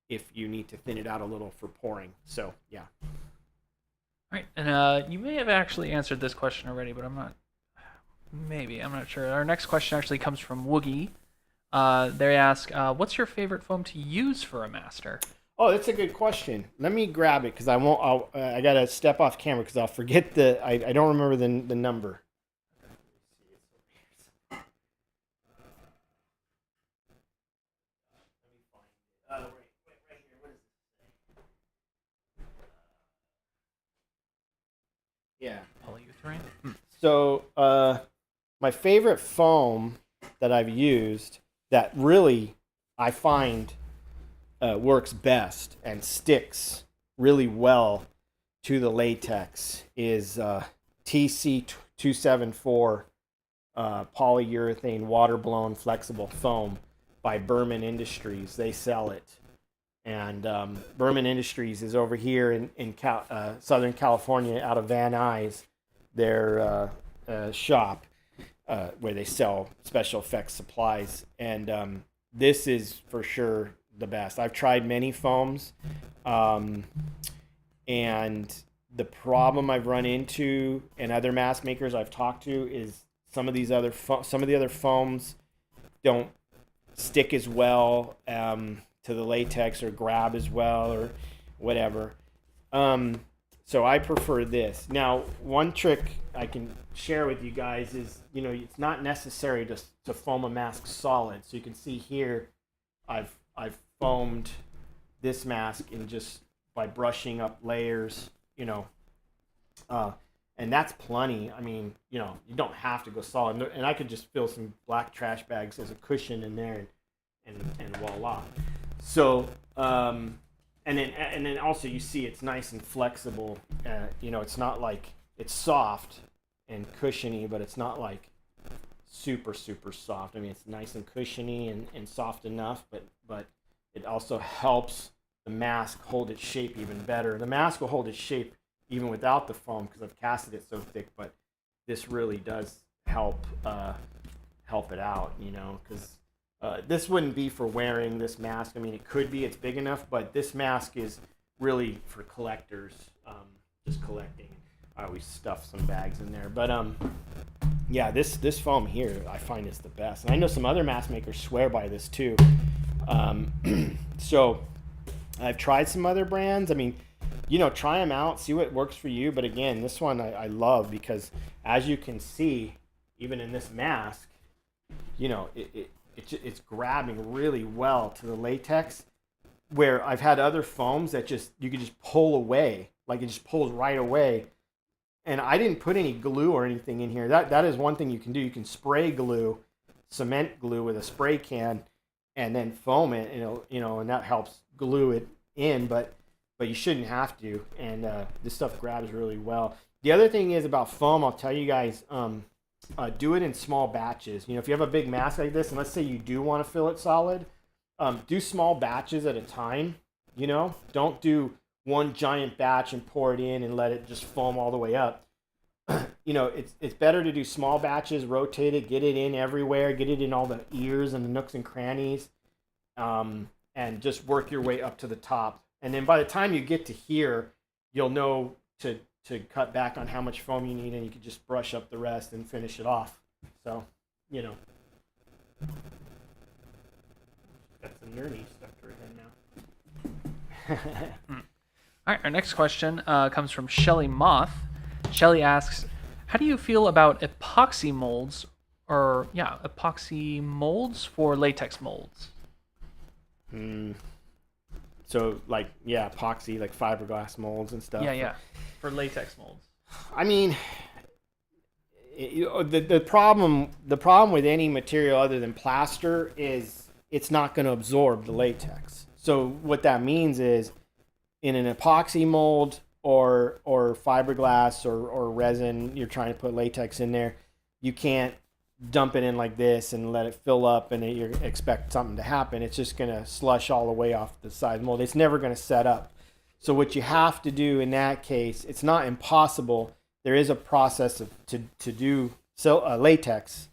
if you need to thin it out a little for pouring. So yeah. All right, and you may have actually answered this question already, but I'm not. Maybe I'm not sure. Our next question actually comes from Woogie. They ask, "What's your favorite foam to use for a master?" Oh, that's a good question. Let me grab it because I won't. I gotta step off camera because I'll forget the. I don't remember the number. Yeah. Polyurethane. So, my favorite foam that I've used that really I find works best and sticks really well to the latex is TC274 polyurethane water-blown flexible foam by Berman Industries. They sell it. And Berman Industries is over here in Southern California out of Van Nuys, their shop where they sell special effects supplies. And this is for sure the best. I've tried many foams, and the problem I've run into and other mask makers I've talked to is some of the other foams don't stick as well to the latex or grab as well or whatever. So I prefer this. Now, one trick I can share with you guys is, it's not necessary to foam a mask solid. So you can see here, I've foamed this mask in just by brushing up layers, and that's plenty. I mean, you don't have to go solid. And I could just fill some black trash bags as a cushion in there and voila. So, and then also you see it's nice and flexible. It's not like it's soft and cushiony, but it's not like super, super soft. I mean, it's nice and cushiony and soft enough, but it also helps the mask hold its shape even better. The mask will hold its shape even without the foam because I've casted it so thick, but this really does help it out, because this wouldn't be for wearing this mask. I mean, it could be, it's big enough, but this mask is really for collectors, just collecting. I always stuff some bags in there, but yeah, this foam here I find is the best. And I know some other mask makers swear by this too. So I've tried some other brands. I mean, try them out, see what works for you. But again, this one I love because as you can see, even in this mask, it's grabbing really well to the latex, where I've had other foams that you can just pull away, like it just pulls right away. And I didn't put any glue or anything in here. That is one thing you can do. You can spray glue, cement glue with a spray can, and then foam it, and that helps glue it in. But you shouldn't have to. And this stuff grabs really well. The other thing is about foam. I'll tell you guys. Do it in small batches. If you have a big mask like this, and let's say you do want to fill it solid, do small batches at a time. Don't do one giant batch and pour it in and let it just foam all the way up. It's better to do small batches, rotate it, get it in everywhere, get it in all the ears and the nooks and crannies, and just work your way up to the top. And then by the time you get to here, you'll know to cut back on how much foam you need, and you can just brush up the rest and finish it off. So, got some nerdy stuff to her head now. All right, our next question comes from Shelly Moth. Shelly asks, "How do you feel about epoxy molds, epoxy molds for latex molds?" So, epoxy, like fiberglass molds and stuff. Yeah, for latex molds. I mean, the problem with any material other than plaster is it's not going to absorb the latex. So what that means is, in an epoxy mold or fiberglass or resin, you're trying to put latex in there, you can't dump it in like this and let it fill up and you expect something to happen. It's just going to slush all the way off the side of the mold. It's never going to set up. So what you have to do in that case, it's not impossible. There is a process to do latex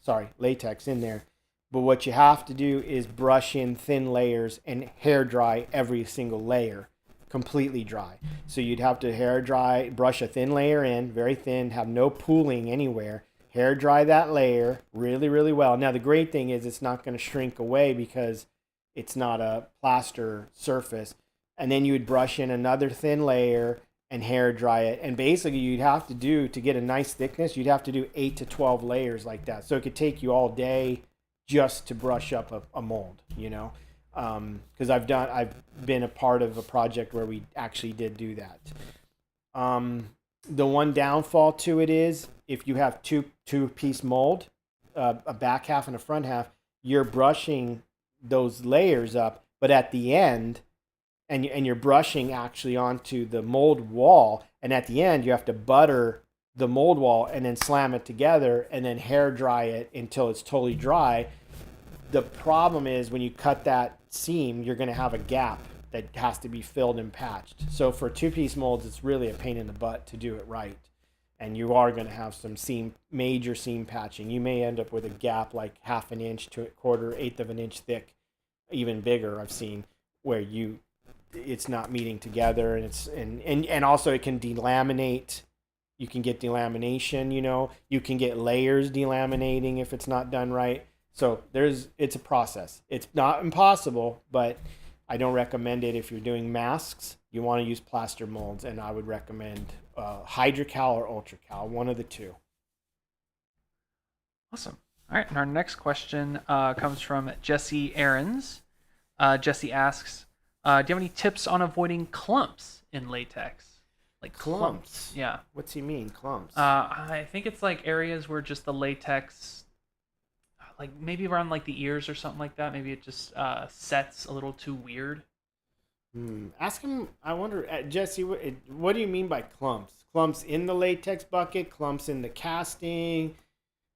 in there, But what you have to do is brush in thin layers and hair dry every single layer completely dry. So you'd have to hair dry, brush a thin layer in, very thin, have no pooling anywhere, hair dry that layer really, really well. Now, the great thing is it's not going to shrink away because it's not a plaster surface. And then you would brush in another thin layer and hair dry it. And basically you'd have to do, to get a nice thickness, you'd have to do 8 to 12 layers like that. So it could take you all day just to brush up a mold, you know? Because I've been a part of a project where we actually did do that. The one downfall to it is if you have two-piece mold, a back half and a front half, you're brushing those layers up, but at the end, and you're brushing actually onto the mold wall, and at the end you have to butter the mold wall and then slam it together and then hair dry it until it's totally dry. The problem is when you cut that seam, you're going to have a gap that has to be filled and patched. So for two-piece molds, it's really a pain in the butt to do it right. And you are going to have some major seam patching. You may end up with a gap like 1/2 inch to 1/4, 1/8 inch thick, even bigger I've seen, where it's not meeting together, and also it can delaminate. You can get delamination, you know. You can get layers delaminating if it's not done right. So it's a process. It's not impossible, but I don't recommend it if you're doing masks. You want to use plaster molds, and I would recommend Hydrocal or Ultracal, one of the two. Awesome. All right, and our next question comes from Jesse Aarons. Jesse asks, do you have any tips on avoiding clumps in latex? Like clumps? Yeah. What's he mean, clumps? I think it's like areas where just the latex, like maybe around like the ears or something like that. Maybe it just sets a little too weird. Ask him. I wonder, Jesse, what do you mean by clumps? Clumps in the latex bucket? Clumps in the casting?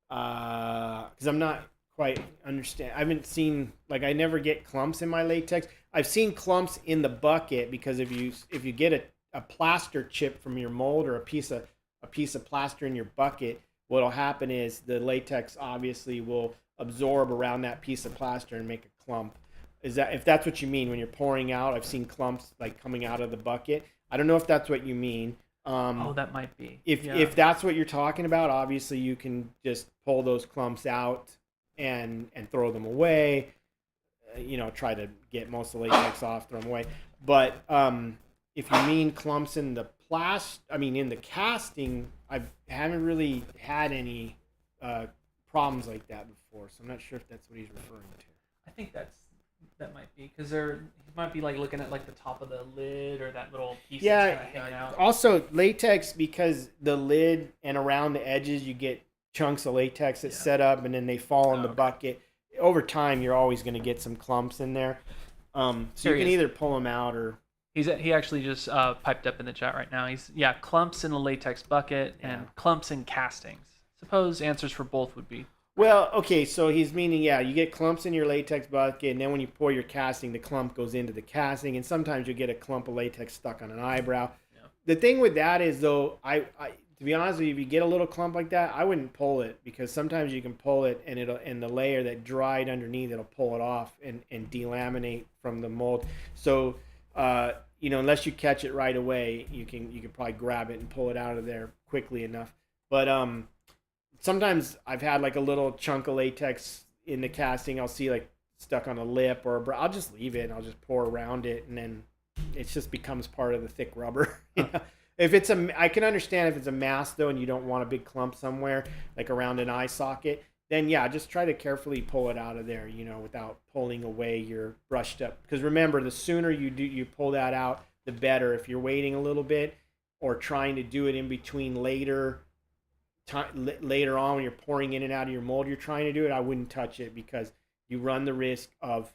Because I'm not quite understand. I haven't seen, like, I never get clumps in my latex. I've seen clumps in the bucket because if you get a plaster chip from your mold or a piece of plaster in your bucket, what'll happen is the latex obviously will absorb around that piece of plaster and make a clump. If that's what you mean when you're pouring out? I've seen clumps like coming out of the bucket. I don't know if that's what you mean. That might be. If that's what you're talking about, obviously you can just pull those clumps out and throw them away. Try to get most of the latex off, throw them away. But if you mean clumps in the in the casting, I haven't really had any problems like that before, so I'm not sure if that's what he's referring to. I think that might be because he might be like looking at like the top of the lid or that little piece that's kind of hanging out. Also, latex, because the lid and around the edges you get chunks of latex that's set up and then they fall in the bucket. Over time, you're always going to get some clumps in there. So you can either pull them out or... He actually just piped up in the chat right now. Clumps in the latex bucket and clumps in castings. Suppose answers for both would be... Well, okay, so he's meaning, you get clumps in your latex bucket, and then when you pour your casting, the clump goes into the casting, and sometimes you get a clump of latex stuck on an eyebrow. Yeah. The thing with that is, though, I to be honest with you, if you get a little clump like that, I wouldn't pull it, because sometimes you can pull it, and the layer that dried underneath, it'll pull it off and delaminate from the mold. So, unless you catch it right away, you can probably grab it and pull it out of there quickly enough. But sometimes I've had like a little chunk of latex in the casting. I'll see like stuck on a lip or a brow. I'll just leave it and I'll just pour around it, and then it just becomes part of the thick rubber. If it's I can understand if it's a mask though, and you don't want a big clump somewhere like around an eye socket. Then just try to carefully pull it out of there, without pulling away your brushed up. Because remember, the sooner you pull that out, the better. If you're waiting a little bit or trying to do it in between later on when you're pouring in and out of your mold, you're trying to do it, I wouldn't touch it, because you run the risk of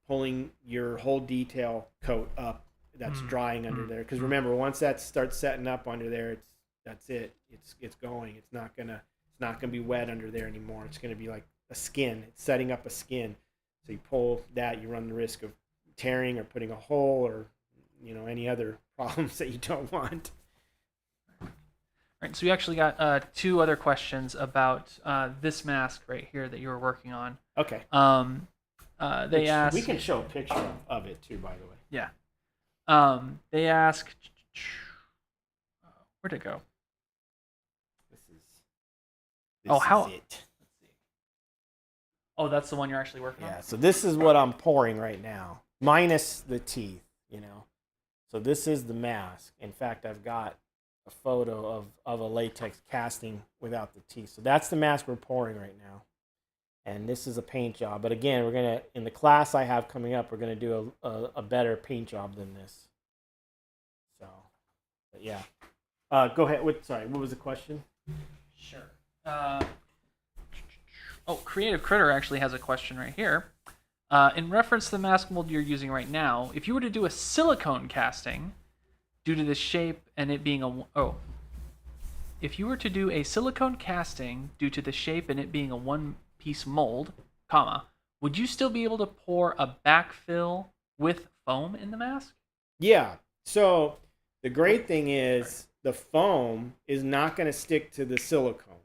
pulling your whole detail coat up that's drying under there. Because remember, once that starts setting up under there, that's it. It's going. It's not gonna be wet under there anymore. It's gonna be like a skin. It's setting up a skin. So you pull that, you run the risk of tearing or putting a hole or any other problems that you don't want. Right, so we actually got 2 other questions about this mask right here that you were working on. Okay. They asked. We can show a picture of it too, by the way. Yeah. They ask. Where'd it go? This is it. Let's see. Oh, that's the one you're actually working on? Yeah, so this is what I'm pouring right now, minus the teeth, So this is the mask. In fact, I've got a photo of a latex casting without the teeth. So that's the mask we're pouring right now. And this is a paint job. But again, we're going to, in the class I have coming up, we're going to do a better paint job than this. So, but yeah. Go ahead. What was the question? Sure. Creative Critter actually has a question right here. In reference to the mask mold you're using right now, if you were to do a silicone casting, due to the shape and it being if you were to do a silicone casting due to the shape and it being a one-piece mold, would you still be able to pour a backfill with foam in the mask? Yeah. So the great thing is the foam is not going to stick to the silicone.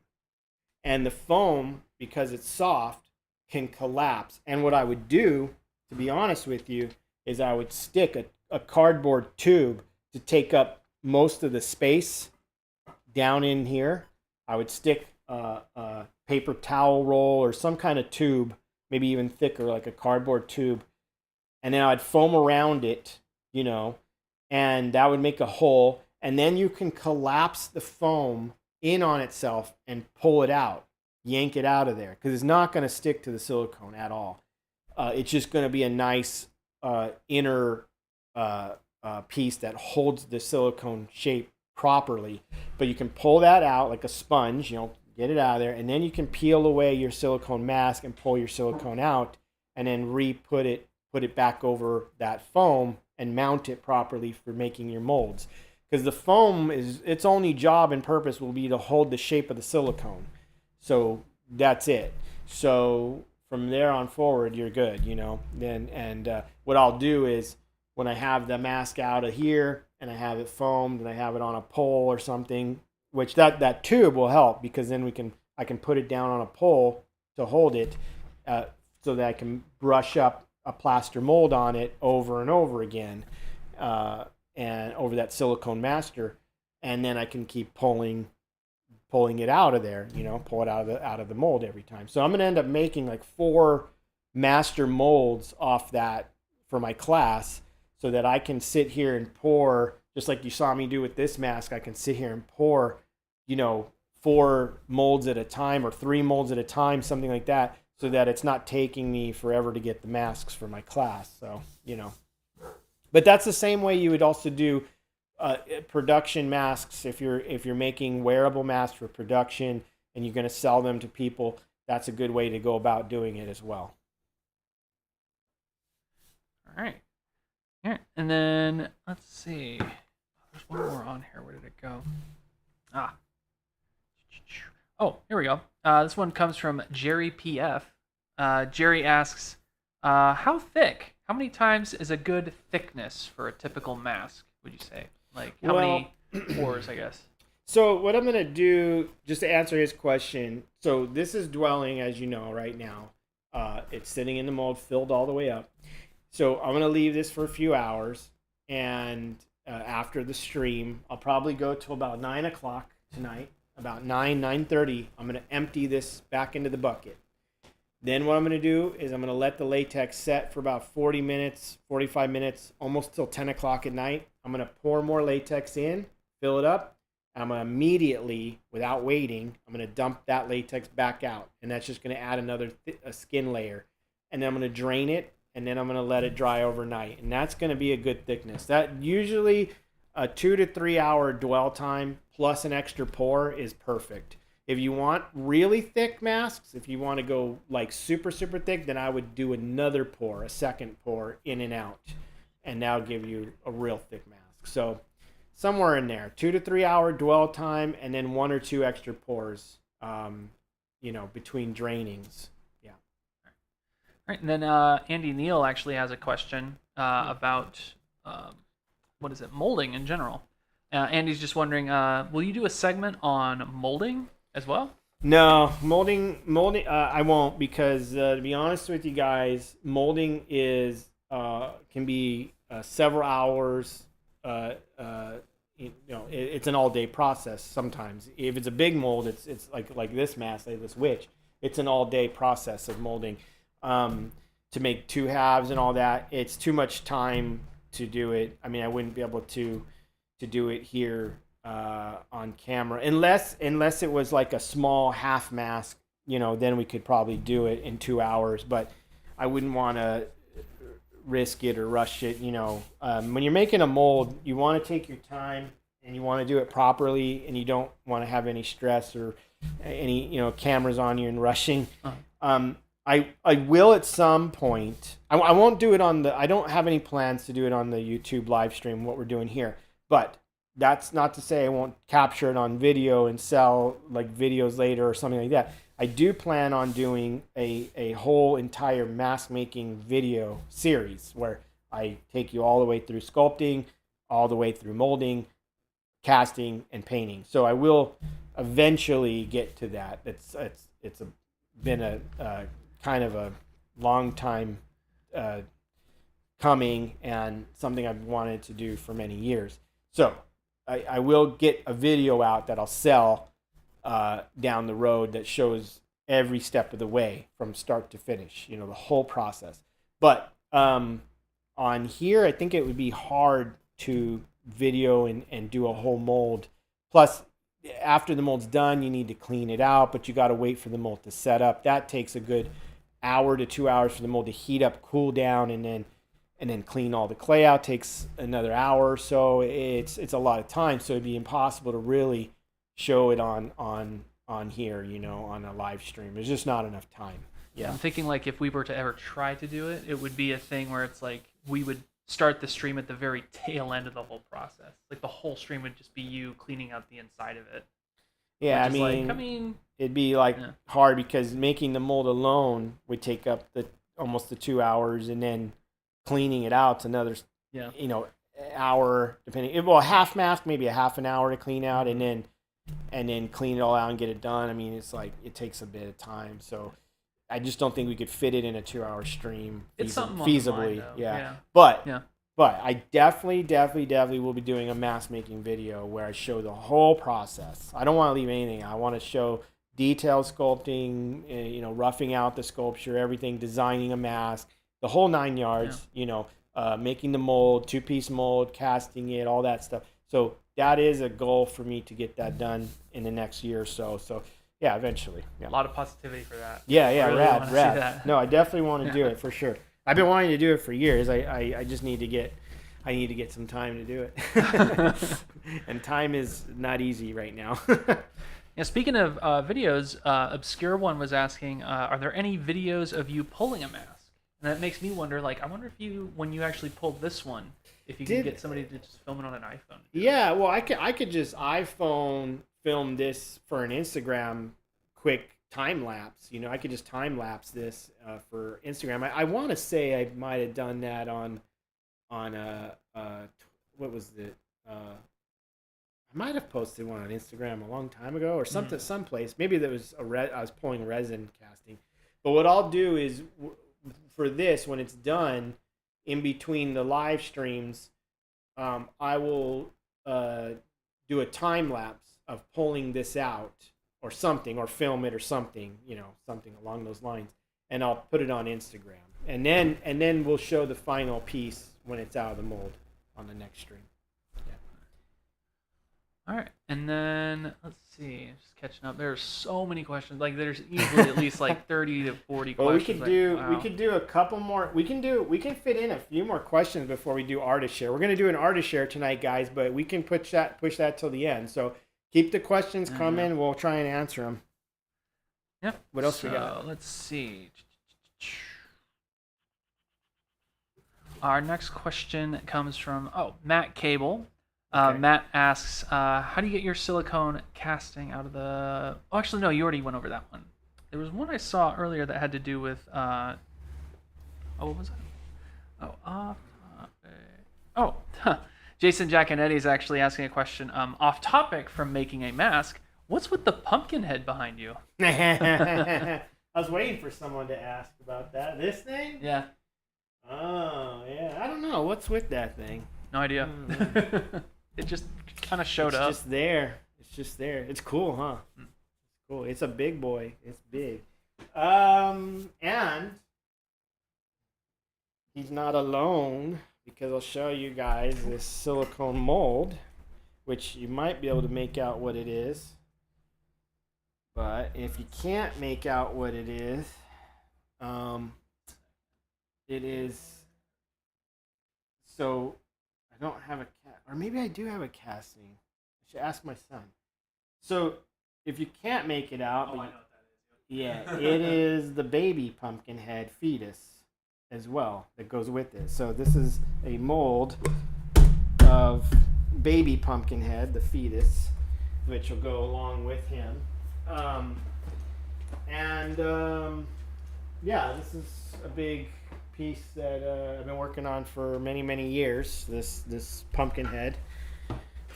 And the foam, because it's soft, can collapse. And what I would do, to be honest with you, is I would stick a cardboard tube to take up most of the space down in here. I would stick a paper towel roll or some kind of tube, maybe even thicker, like a cardboard tube. And then I'd foam around it, and that would make a hole. And then you can collapse the foam in on itself and pull it out, yank it out of there, because it's not going to stick to the silicone at all. It's just going to be a nice inner piece that holds the silicone shape properly. But you can pull that out like a sponge, get it out of there, and then you can peel away your silicone mask and pull your silicone out, and then put it back over that foam and mount it properly for making your molds. Because the foam its only job and purpose will be to hold the shape of the silicone. So that's it. So from there on forward, you're good, And what I'll do is when I have the mask out of here and I have it foamed and I have it on a pole or something, which that tube will help, because then I can put it down on a pole to hold it, so that I can brush up a plaster mold on it over and over again. And over that silicone master, and then I can keep pulling it out of there, pull it out of the mold every time. So I'm going to end up making like 4 master molds off that for my class, so that I can sit here and pour, just like you saw me do with this mask. I can sit here and pour, 4 molds at a time or 3 molds at a time, something like that, so that it's not taking me forever to get the masks for my class. So, But that's the same way you would also do production masks. If you're making wearable masks for production and you're going to sell them to people, that's a good way to go about doing it as well. All right. And then let's see. There's one more on here. Where did it go? Oh, here we go. This one comes from Jerry PF. Jerry asks, how thick? How many times is a good thickness for a typical mask, would you say? Like, how many pores, I guess? So what I'm going to do, just to answer his question, so this is dwelling, as you know, right now. It's sitting in the mold, filled all the way up. So I'm going to leave this for a few hours, and after the stream, I'll probably go till about 9 o'clock tonight. About 9:30, I'm going to empty this back into the bucket. Then what I'm going to do is I'm going to let the latex set for about 40 minutes, 45 minutes, almost till 10 o'clock at night. I'm going to pour more latex in, fill it up, and I'm going to immediately, without waiting, I'm going to dump that latex back out. And that's just going to add another a skin layer. And then I'm going to drain it, and then I'm going to let it dry overnight. And that's going to be a good thickness. That usually a 2 to 3 hour dwell time plus an extra pour is perfect. If you want really thick masks, if you want to go like super, super thick, then I would do another pour, a second pour in and out. And that'll give you a real thick mask. So somewhere in there, 2 to 3 hour dwell time, and then 1 or 2 extra pours, between drainings. Yeah. All right. And then Andy Neal actually has a question about, molding in general. Andy's just wondering, will you do a segment on molding as well? No, molding. I won't, because to be honest with you guys, molding is can be several hours. It's an all-day process sometimes. If it's a big mold, it's like this mask, like this witch. It's an all-day process of molding. To make two halves and all that, it's too much time to do it. I mean, I wouldn't be able to do it here on camera, unless it was like a small half mask, then we could probably do it in 2 hours, but I wouldn't want to risk it or rush it. When you're making a mold, you want to take your time and you want to do it properly, and you don't want to have any stress or any cameras on you and rushing. I will at some point. I won't do it I don't have any plans to do it on the YouTube live stream, what we're doing here, but that's not to say I won't capture it on video and sell like videos later or something like that. I do plan on doing a whole entire mask making video series where I take you all the way through sculpting, all the way through molding, casting, and painting. So I will eventually get to that. It's been a kind of a long time coming, and something I've wanted to do for many years. So I will get a video out that I'll sell down the road that shows every step of the way from start to finish, the whole process. But on here, I think it would be hard to video and do a whole mold. Plus, after the mold's done, you need to clean it out, but you got to wait for the mold to set up. That takes a good hour to 2 hours for the mold to heat up, cool down, and then clean all the clay out. Takes another hour or so. It's a lot of time, so it'd be impossible to really show it on here, on a live stream. There's just not enough time. Yeah. I'm thinking like if we were to ever try to do it, it would be a thing where it's like we would start the stream at the very tail end of the whole process. Like the whole stream would just be you cleaning out the inside of it. Yeah, I mean, it'd be hard, because making the mold alone would take up almost the 2 hours, and then cleaning it out's another hour, depending. Well, a half mask, maybe a half an hour to clean out, and then clean it all out and get it done. I mean, it's like it takes a bit of time. So I just don't think we could fit it in a 2 hour stream feasibly. But I definitely will be doing a mask making video where I show the whole process. I don't want to leave anything. I want to show detailed sculpting, roughing out the sculpture, everything, designing a mask, the whole 9 yards, making the mold, 2-piece mold, casting it, all that stuff. So that is a goal for me to get that done in the next year or so. So yeah, eventually. Yeah. A lot of positivity for that. Yeah, really rad. No, I definitely want to do it for sure. I've been wanting to do it for years. I just need to get some time to do it. And time is not easy right now. Yeah, speaking of videos, Obscure One was asking, are there any videos of you pulling a mask? And that makes me wonder, I wonder if when you actually pulled this one, if you can get somebody to just film it on an iPhone. Yeah, well, I could just iPhone film this for an Instagram quick time lapse. I could just time lapse this for Instagram. I want to say I might have done that on what was it? I might have posted one on Instagram a long time ago or something, someplace. Maybe that was I was pulling resin casting. But what I'll do is for this, when it's done, in between the live streams, I will do a time lapse of pulling this out or something, or film it or something, something along those lines, and I'll put it on Instagram, and then we'll show the final piece when it's out of the mold on the next stream. All right, and then let's see, just catching up. There's so many questions. There's easily at least 30 to 40 well, questions. We could do a couple more. We can fit in a few more questions before we do artist share. We're gonna do an artist share tonight, guys, but we can push that till the end. So keep the questions coming. We'll try and answer them. Yeah. What else we got? Let's see. Our next question comes from Matt Cable. Okay. Matt asks, how do you get your silicone casting out of the... Oh, actually, no, you already went over that one. There was one I saw earlier that had to do with... what was it? Jason Giaconetti is actually asking a question off topic from making a mask. What's with the pumpkin head behind you? I was waiting for someone to ask about that. This thing? Yeah. Oh, yeah. I don't know. What's with that thing? No idea. It just kind of showed up. It's just there. It's just there. It's cool, huh? It's cool. It's a big boy. It's big. And he's not alone, because I'll show you guys this silicone mold, which you might be able to make out what it is. But if you can't make out what it is, it is. So I don't have a cat, or maybe I do have a casting. I should ask my son. So if you can't make it out, I know what that is. yeah, it is the baby pumpkin head fetus as well that goes with it. So this is a mold of baby pumpkin head, the fetus, which will go along with him. Yeah, this is a big piece that I've been working on for many years. This pumpkin head,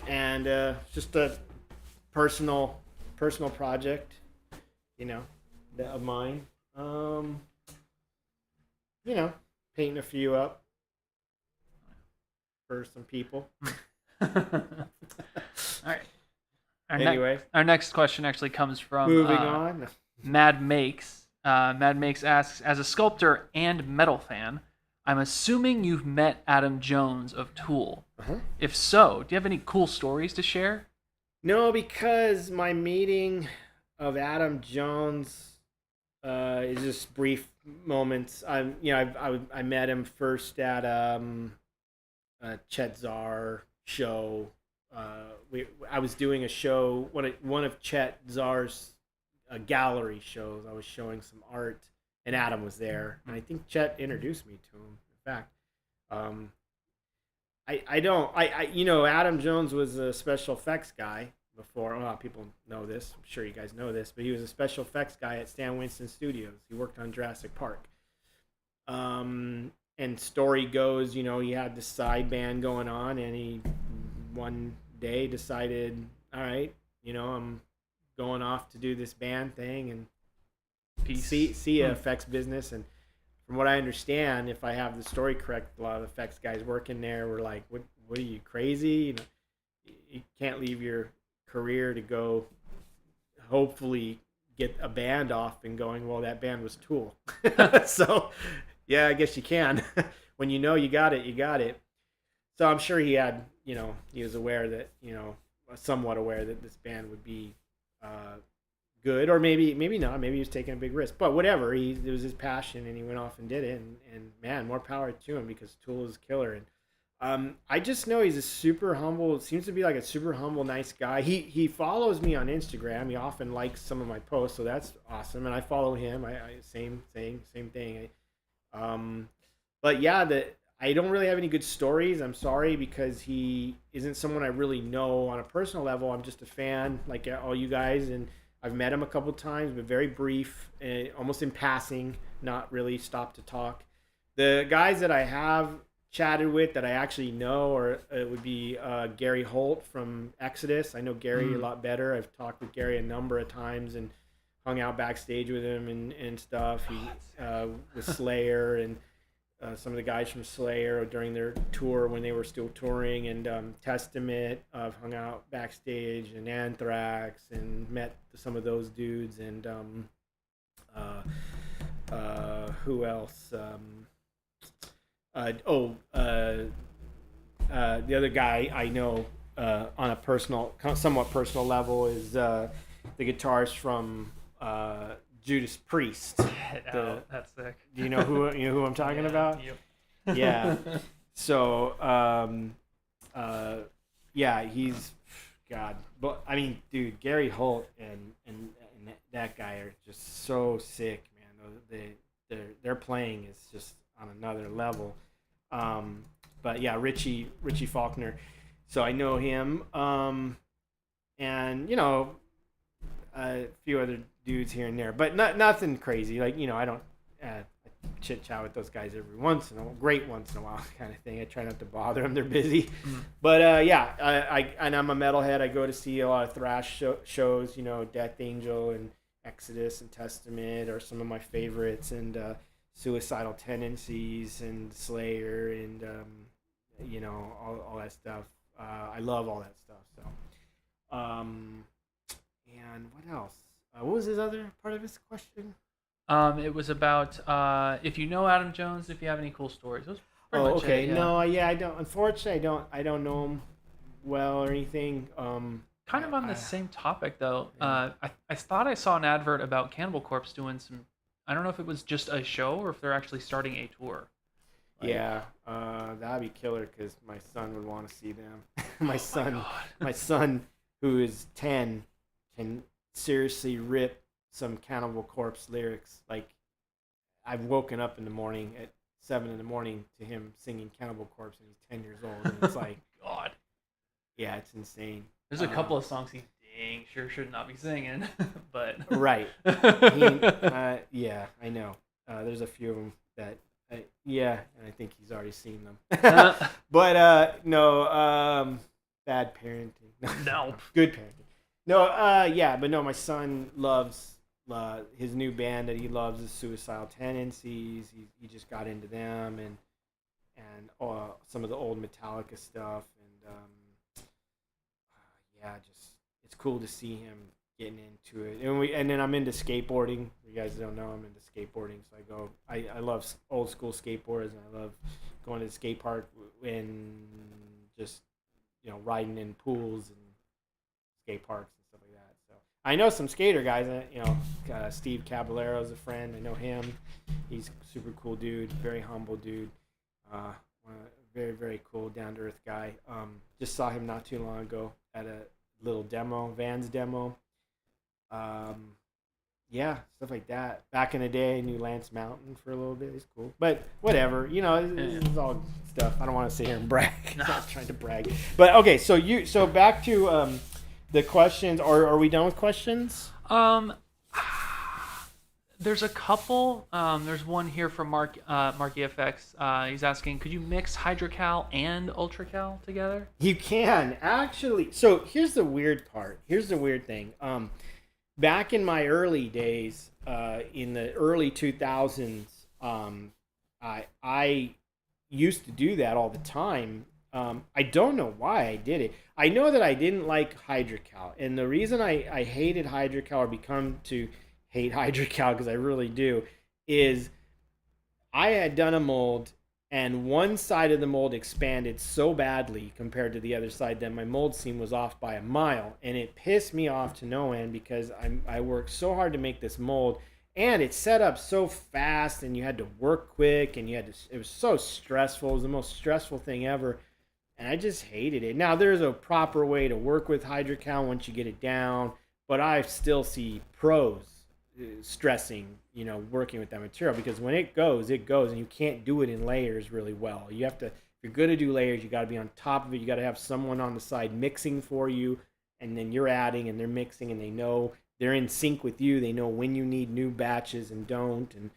and just a personal project, of mine. Painting a few up for some people. All right. Anyway, our next question actually comes from moving on. Mad Makes. Mad Makes asks, as a sculptor and metal fan, I'm assuming you've met Adam Jones of Tool. Uh-huh. If so, do you have any cool stories to share? No, because my meeting of Adam Jones is just brief moments. I met him first at a Chet Zar show. I was doing a show, one of Chet Zar's gallery shows. I was showing some art, and Adam was there, and I think Chet introduced me to him. In fact, Adam Jones was a special effects guy before. A lot of people know this. I'm sure you guys know this, but he was a special effects guy at Stan Winston Studios. He worked on Jurassic Park. And story goes, he had this side band going on, and he one day decided, all right, I'm going off to do this band thing and see effects business. And from what I understand, if I have the story correct, a lot of the effects guys working there were like, what are you, crazy? You can't leave your career to go hopefully get a band off and going. Well, that band was Tool. So yeah, I guess you can. When you got it, you got it. So I'm sure he had, he was aware that, somewhat aware that this band would be good, or maybe not. Maybe he was taking a big risk, but whatever. It was his passion, and he went off and did it. And man, more power to him, because Tool is killer. And I just know he's a super humble. Seems to be like a super humble, nice guy. He follows me on Instagram. He often likes some of my posts, so that's awesome. And I follow him. I same thing. But yeah, I don't really have any good stories. I'm sorry, because he isn't someone I really know on a personal level. I'm just a fan, like all you guys, and I've met him a couple times, but very brief, almost in passing, not really stopped to talk. The guys that I have chatted with that I actually know, or it would be Gary Holt from Exodus. I know Gary a lot better. I've talked with Gary a number of times and hung out backstage with him and stuff. He with Slayer and some of the guys from Slayer during their tour when they were still touring, and Testament. I've hung out backstage, and Anthrax, and met some of those dudes, and who else? The other guy I know on a somewhat personal level is the guitarist from Judas Priest. That's sick. Do you know who I'm talking about? Yep. Yeah. So yeah, he's God. But I mean, dude, Gary Holt and that guy are just so sick, man. Their playing is just on another level. But yeah, Richie Faulkner. So I know him. And a few other dudes here and there, but nothing crazy. Like, I don't chit chat with those guys every once in a while kind of thing. I try not to bother them; they're busy. But and I'm a metalhead. I go to see a lot of thrash shows. You know, Death Angel and Exodus and Testament are some of my favorites, and Suicidal Tendencies and Slayer and you know, all that stuff. I love all that stuff. So, and what else? What was his other part of his question? It was about if you know Adam Jones, if you have any cool stories. It was pretty much okay. it, yeah. No, I don't. Unfortunately, I don't know him well or anything. Kind of on the same topic though. Yeah. I thought I saw an advert about Cannibal Corpse doing some. I don't know if it was just a show or if they're actually starting a tour. Like, yeah, that'd be killer because my son would want to see them. my son, who is 10, can seriously rip some Cannibal Corpse lyrics. Like, I've woken up in the morning at 7 in the morning to him singing Cannibal Corpse, and he's 10 years old. And it's like, God, yeah, it's insane. There's a couple of songs he dang sure should not be singing, but right. Yeah, I know. There's a few of them that. Yeah, and I think he's already seen them. But no, bad parenting. No, good parenting. No, yeah, but no, my son loves his new band that he loves is Suicidal Tendencies. He just got into them and some of the old Metallica stuff, and yeah, just it's cool to see him getting into it. And then I'm into skateboarding. You guys don't know I'm into skateboarding, so I love old school skateboards, and I love going to the skate park and just, you know, riding in pools and skate parks and stuff like that. So I know some skater guys. You know, Steve Caballero is a friend. I know him. He's a super cool dude, very humble dude. Very, very cool, down to earth guy. Just saw him not too long ago at a little Vans demo. Yeah, stuff like that. Back in the day, I knew Lance Mountain for a little bit. He's cool, but whatever. You know, this is all stuff. I don't want to sit here and brag. I'm not trying to brag. But okay, so back to the questions. Are we done with questions? There's a couple. There's one here from Marky FX. He's asking, could you mix Hydrocal and Ultracal together? You can actually. So here's the weird part. Here's the weird thing. Back in my early days, in the early 2000s, I used to do that all the time. I don't know why I did it. I know that I didn't like Hydrocal, and the reason I hated Hydrocal or become to hate Hydrocal, because I really do, is I had done a mold and one side of the mold expanded so badly compared to the other side that my mold seam was off by a mile, and it pissed me off to no end because I worked so hard to make this mold, and it set up so fast, and you had to work quick, and it was so stressful. It was the most stressful thing ever, and I just hated it. Now, there's a proper way to work with Hydrocal once you get it down, but I still see pros stressing, you know, working with that material, because when it goes, and you can't do it in layers really well. You have to, if you're going to do layers, you got to be on top of it. You got to have someone on the side mixing for you, and then you're adding and they're mixing, and they know they're in sync with you. They know when you need new batches and don't, and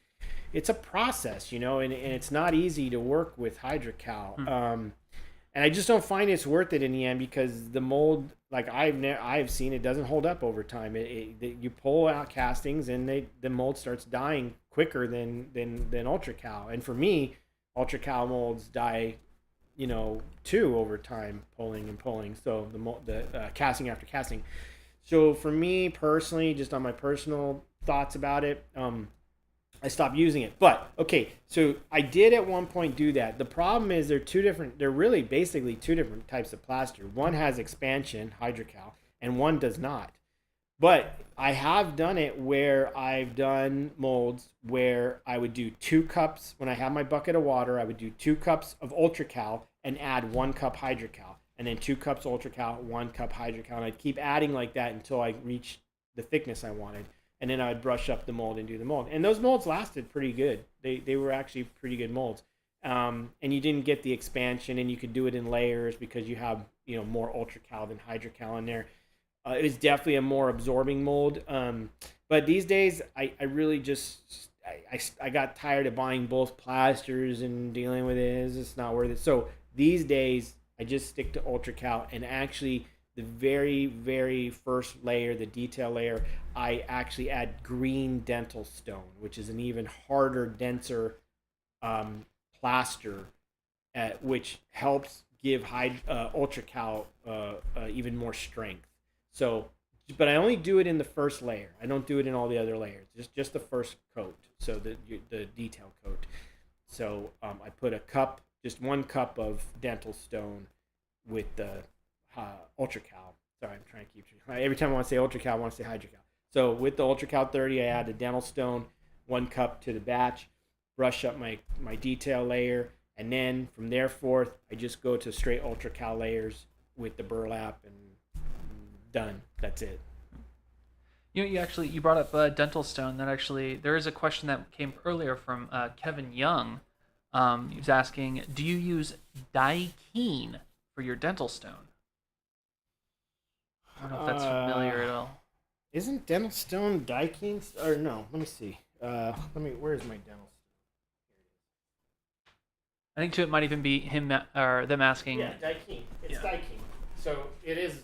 it's a process, you know, and it's not easy to work with Hydrocal. And I just don't find it's worth it in the end, because the mold, like I've seen, it doesn't hold up over time. You pull out castings and the mold starts dying quicker than Ultracal. And for me, Ultracal molds die, you know, too, over time, pulling. So the casting after casting. So for me personally, just on my personal thoughts about it, I stopped using it. But okay, so I did at one point do that. The problem is they're really basically two different types of plaster. One has expansion, Hydrocal, and one does not. But I have done it where I've done molds where I would do 2 cups, when I have my bucket of water, I would do 2 cups of Ultracal and add 1 cup Hydrocal, and then 2 cups Ultracal, 1 cup Hydrocal, and I'd keep adding like that until I reached the thickness I wanted. And then I'd brush up the mold and do the mold. And those molds lasted pretty good. They were actually pretty good molds. And you didn't get the expansion, and you could do it in layers because you have, you know, more Ultracal than Hydrocal in there. It was definitely a more absorbing mold. But these days, I really just I got tired of buying both plasters and dealing with it. It's just not worth it. So these days, I just stick to Ultra Cal, and actually the very, very first layer, the detail layer, I actually add green dental stone, which is an even harder, denser plaster, which helps give Ultra Cal even more strength. So, but I only do it in the first layer. I don't do it in all the other layers. Just the first coat. So the detail coat. So I put just 1 cup of dental stone with the Ultra Cal. Sorry, I'm trying to keep. Every time I want to say Ultra Cal, I want to say Hydro Cal. So with the Ultra Cal 30, I add the dental stone, 1 cup to the batch, brush up my detail layer, and then from there forth, I just go to straight Ultra Cal layers with the burlap, and done. That's it. You brought up dental stone. There is a question that came earlier from Kevin Young. He was asking, do you use Daikin for your dental stone? I don't know if that's familiar at all. Isn't dental stone Daikin? Or no? Let me see. Where's my dental stone? I think too, it might even be him or them asking. Yeah, Daikin. It's Daikin. So it is.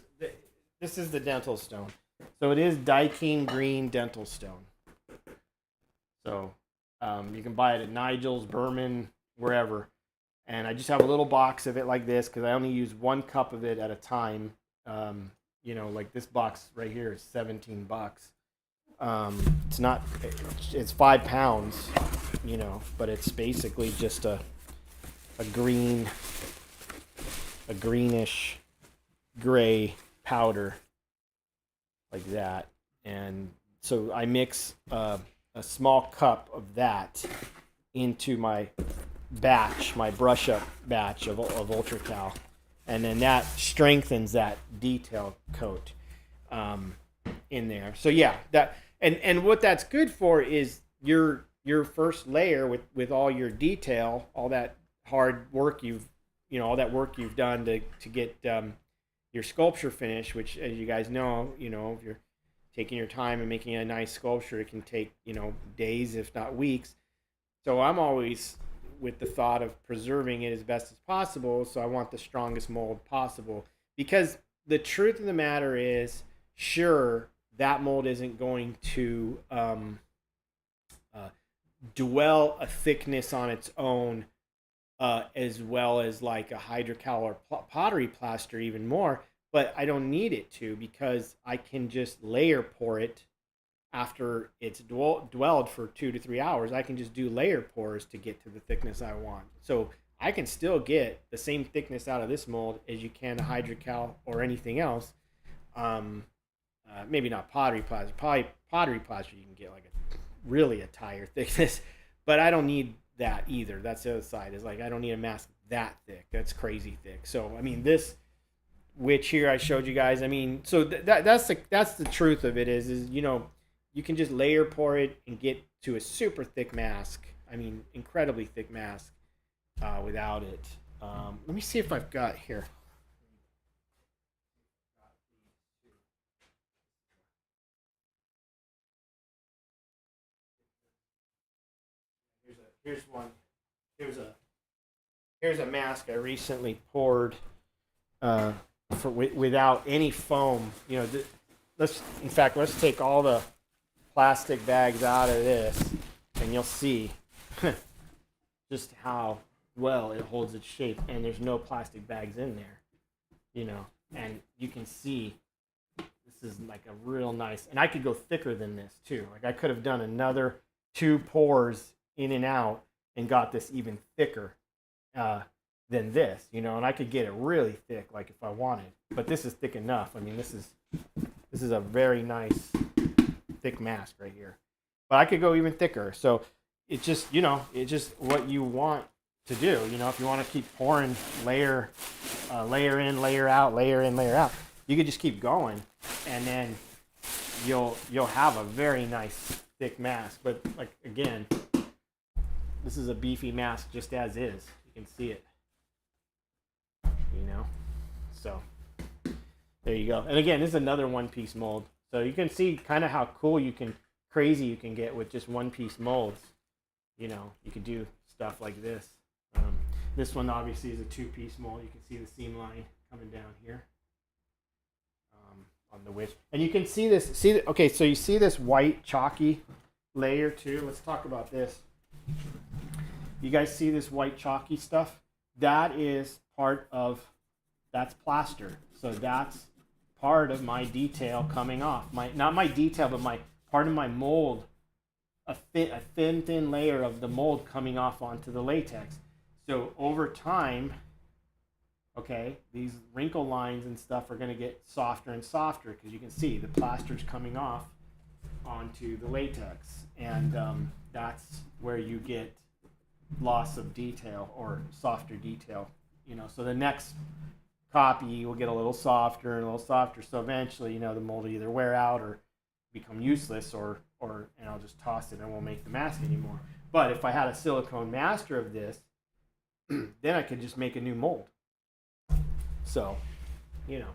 This is the dental stone. So it is Daikin green dental stone. So you can buy it at Nigel's, Berman, wherever. And I just have a little box of it like this because I only use 1 cup of it at a time. Like this box right here is $17. It's not. It's 5 pounds. But it's basically just a greenish gray powder like that. And so I mix a small cup of that into my brush up batch of Ultra Cal, and then that strengthens that detail coat in there. So yeah, that and what that's good for is your first layer with all your detail, all that hard work all that work you've done to get your sculpture finish, which, as you guys know, if you're taking your time and making a nice sculpture, it can take days, if not weeks. So I'm always with the thought of preserving it as best as possible. So I want the strongest mold possible, because the truth of the matter is, sure, that mold isn't going to dwell a thickness on its own as well as like a hydrocal or pottery plaster, even more, but I don't need it to, because I can just layer pour it after it's dwelled for 2 to 3 hours. I can just do layer pours to get to the thickness I want. So I can still get the same thickness out of this mold as you can a hydrocal or anything else. Maybe not pottery plaster. Pottery plaster, you can get like really a tire thickness, but I don't need that either. That's the other side, is like I don't need a mask that thick. That's crazy thick. So I mean, this, which here I showed you guys, I mean, so that's the truth of it is you can just layer pour it and get to a super thick mask. I mean, incredibly thick mask without it. Let me see if I've got here. Here's one. Here's a mask I recently poured without any foam. Let's take all the plastic bags out of this, and you'll see just how well it holds its shape. And there's no plastic bags in there, and you can see this is like a real nice. And I could go thicker than this too. Like I could have done another 2 pours in and out and got this even thicker than this, and I could get it really thick, like if I wanted. But this is thick enough. I mean, this is a very nice thick mask right here. But I could go even thicker. So it's just what you want to do. If you want to keep pouring layer in, layer out, layer in, layer out, you could just keep going, and then you'll have a very nice thick mask. But like again, this is a beefy mask just as is. You can see it. So there you go. And again, this is another one-piece mold. So you can see kind of how cool you can crazy you can get with just one-piece molds. You know, you could do stuff like this. This one obviously is a two-piece mold. You can see the seam line coming down here on the width, and you can see this. Okay, so you see this white chalky layer too. Let's talk about this. You guys see this white chalky stuff? That is that's plaster. So that's part of my detail coming off. Not my detail, but part of my mold. A thin layer of the mold coming off onto the latex. So over time, okay, these wrinkle lines and stuff are going to get softer and softer because you can see the plaster's coming off onto the latex, and that's where you get loss of detail or softer detail. You know, so the next copy will get a little softer and a little softer. So eventually, you know, the mold will either wear out or become useless, or and I'll just toss it and I won't make the mask anymore. But if I had a silicone master of this, then I could just make a new mold. So, you know.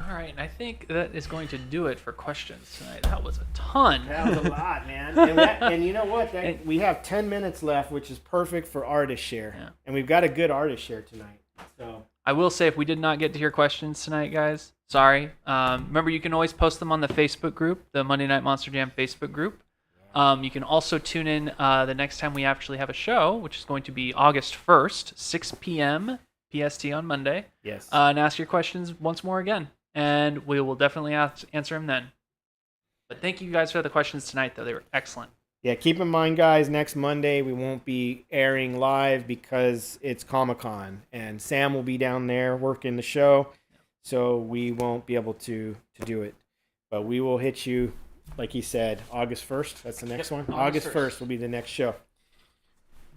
All right, and I think that is going to do it for questions tonight. That was a ton. That was a lot, man. And you know what? We have 10 minutes left, which is perfect for artist share. Yeah. And we've got a good artist share tonight. So I will say, if we did not get to hear questions tonight, guys, sorry. Remember, you can always post them on the Facebook group, the Monday Night Monster Jam Facebook group. You can also tune in the next time we actually have a show, which is going to be August 1st, 6 p.m. PST on Monday. Yes. And ask your questions once more again. And we will definitely answer them then. But thank you guys for the questions tonight, though. They were excellent. Yeah, keep in mind, guys, next Monday we won't be airing live because it's Comic-Con. And Sam will be down there working the show, so we won't be able to do it. But we will hit you, like he said, August 1st. That's the next one? August 1st will be the next show.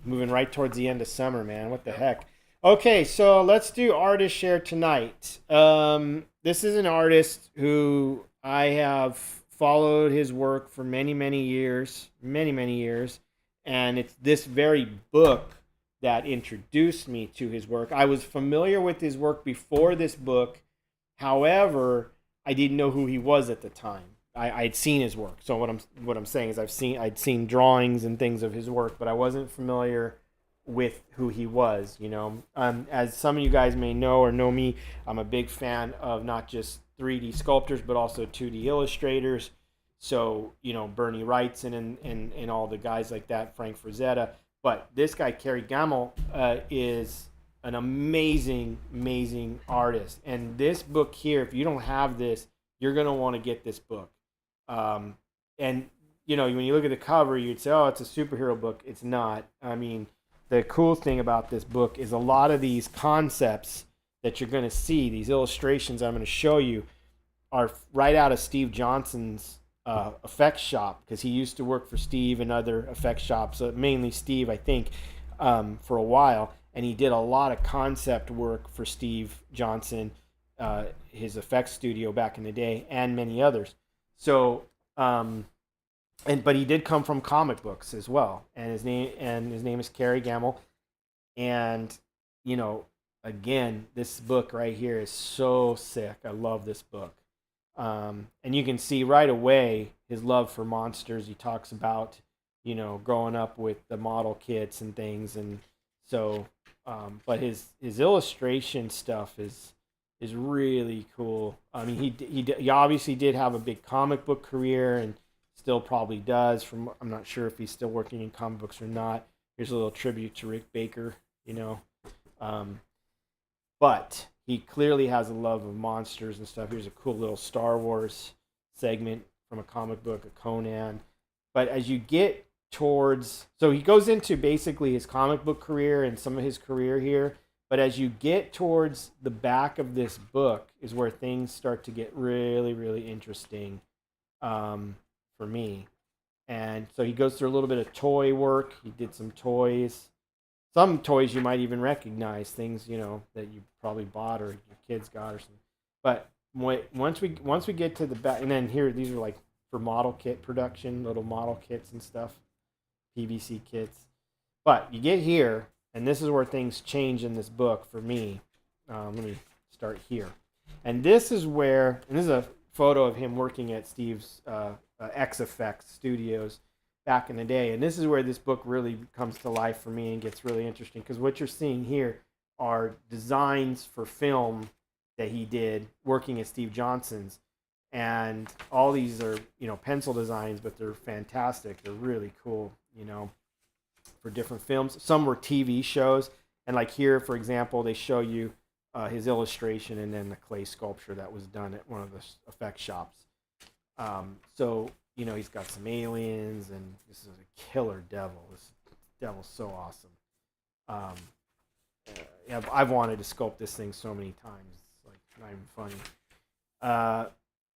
Moving right towards the end of summer, man. What the heck? Okay, so let's do artist share tonight. This is an artist who I have followed his work for many, many years. And it's this very book that introduced me to his work. I was familiar with his work before this book. However, I didn't know who he was at the time. I'd seen his work. So what I'm saying is I'd seen drawings and things of his work, but I wasn't familiar with who he was, you know. As some of you guys may know or know me, I'm a big fan of not just 3D sculptors, but also 2D illustrators. So, you know, Bernie Wrightson and all the guys like that, Frank Frazetta. But this guy, Kerry Gammil, is an amazing, amazing artist. And this book here, if you don't have this, you're going to want to get this book. And, you know, when you look at the cover, you'd say, oh, it's a superhero book. It's not. I mean, the cool thing about this book is a lot of these concepts that you're going to see, these illustrations I'm going to show you, are right out of Steve Johnson's effects shop, because he used to work for Steve and other effects shops, mainly Steve, I think, for a while. And he did a lot of concept work for Steve Johnson, his effects studio back in the day, and many others. So, but he did come from comic books as well, and his name is Kerry Gammil. And, you know, again, this book right here is so sick. I love this book. And you can see right away his love for monsters. He talks about, you know, growing up with the model kits and things, and so, but his illustration stuff is really cool. I mean, he obviously did have a big comic book career, and still probably does. I'm not sure if he's still working in comic books or not. Here's a little tribute to Rick Baker, you know. But he clearly has a love of monsters and stuff. Here's a cool little Star Wars segment from a comic book, a Conan. But as you get towards, so he goes into basically his comic book career and some of his career here. But as you get towards the back of this book is where things start to get really, really interesting for me. And so he goes through a little bit of toy work. He did some toys. Some toys you might even recognize, things, you know, that you probably bought or your kids got or something. But once we get to the back, and then here, these are like for model kit production, little model kits and stuff, PVC kits. But you get here, and this is where things change in this book for me. Let me start here. And this is where, and this is a photo of him working at Steve's X Effects Studios back in the day. And this is where this book really comes to life for me and gets really interesting, because what you're seeing here are designs for film that he did working at Steve Johnson's. And all these are, pencil designs, but they're fantastic. They're really cool, for different films. Some were TV shows. And like here, for example, they show you his illustration and then the clay sculpture that was done at one of the effect shops. So, he's got some aliens, and this is a killer devil. This devil's so awesome. I've wanted to sculpt this thing so many times. It's like not even funny.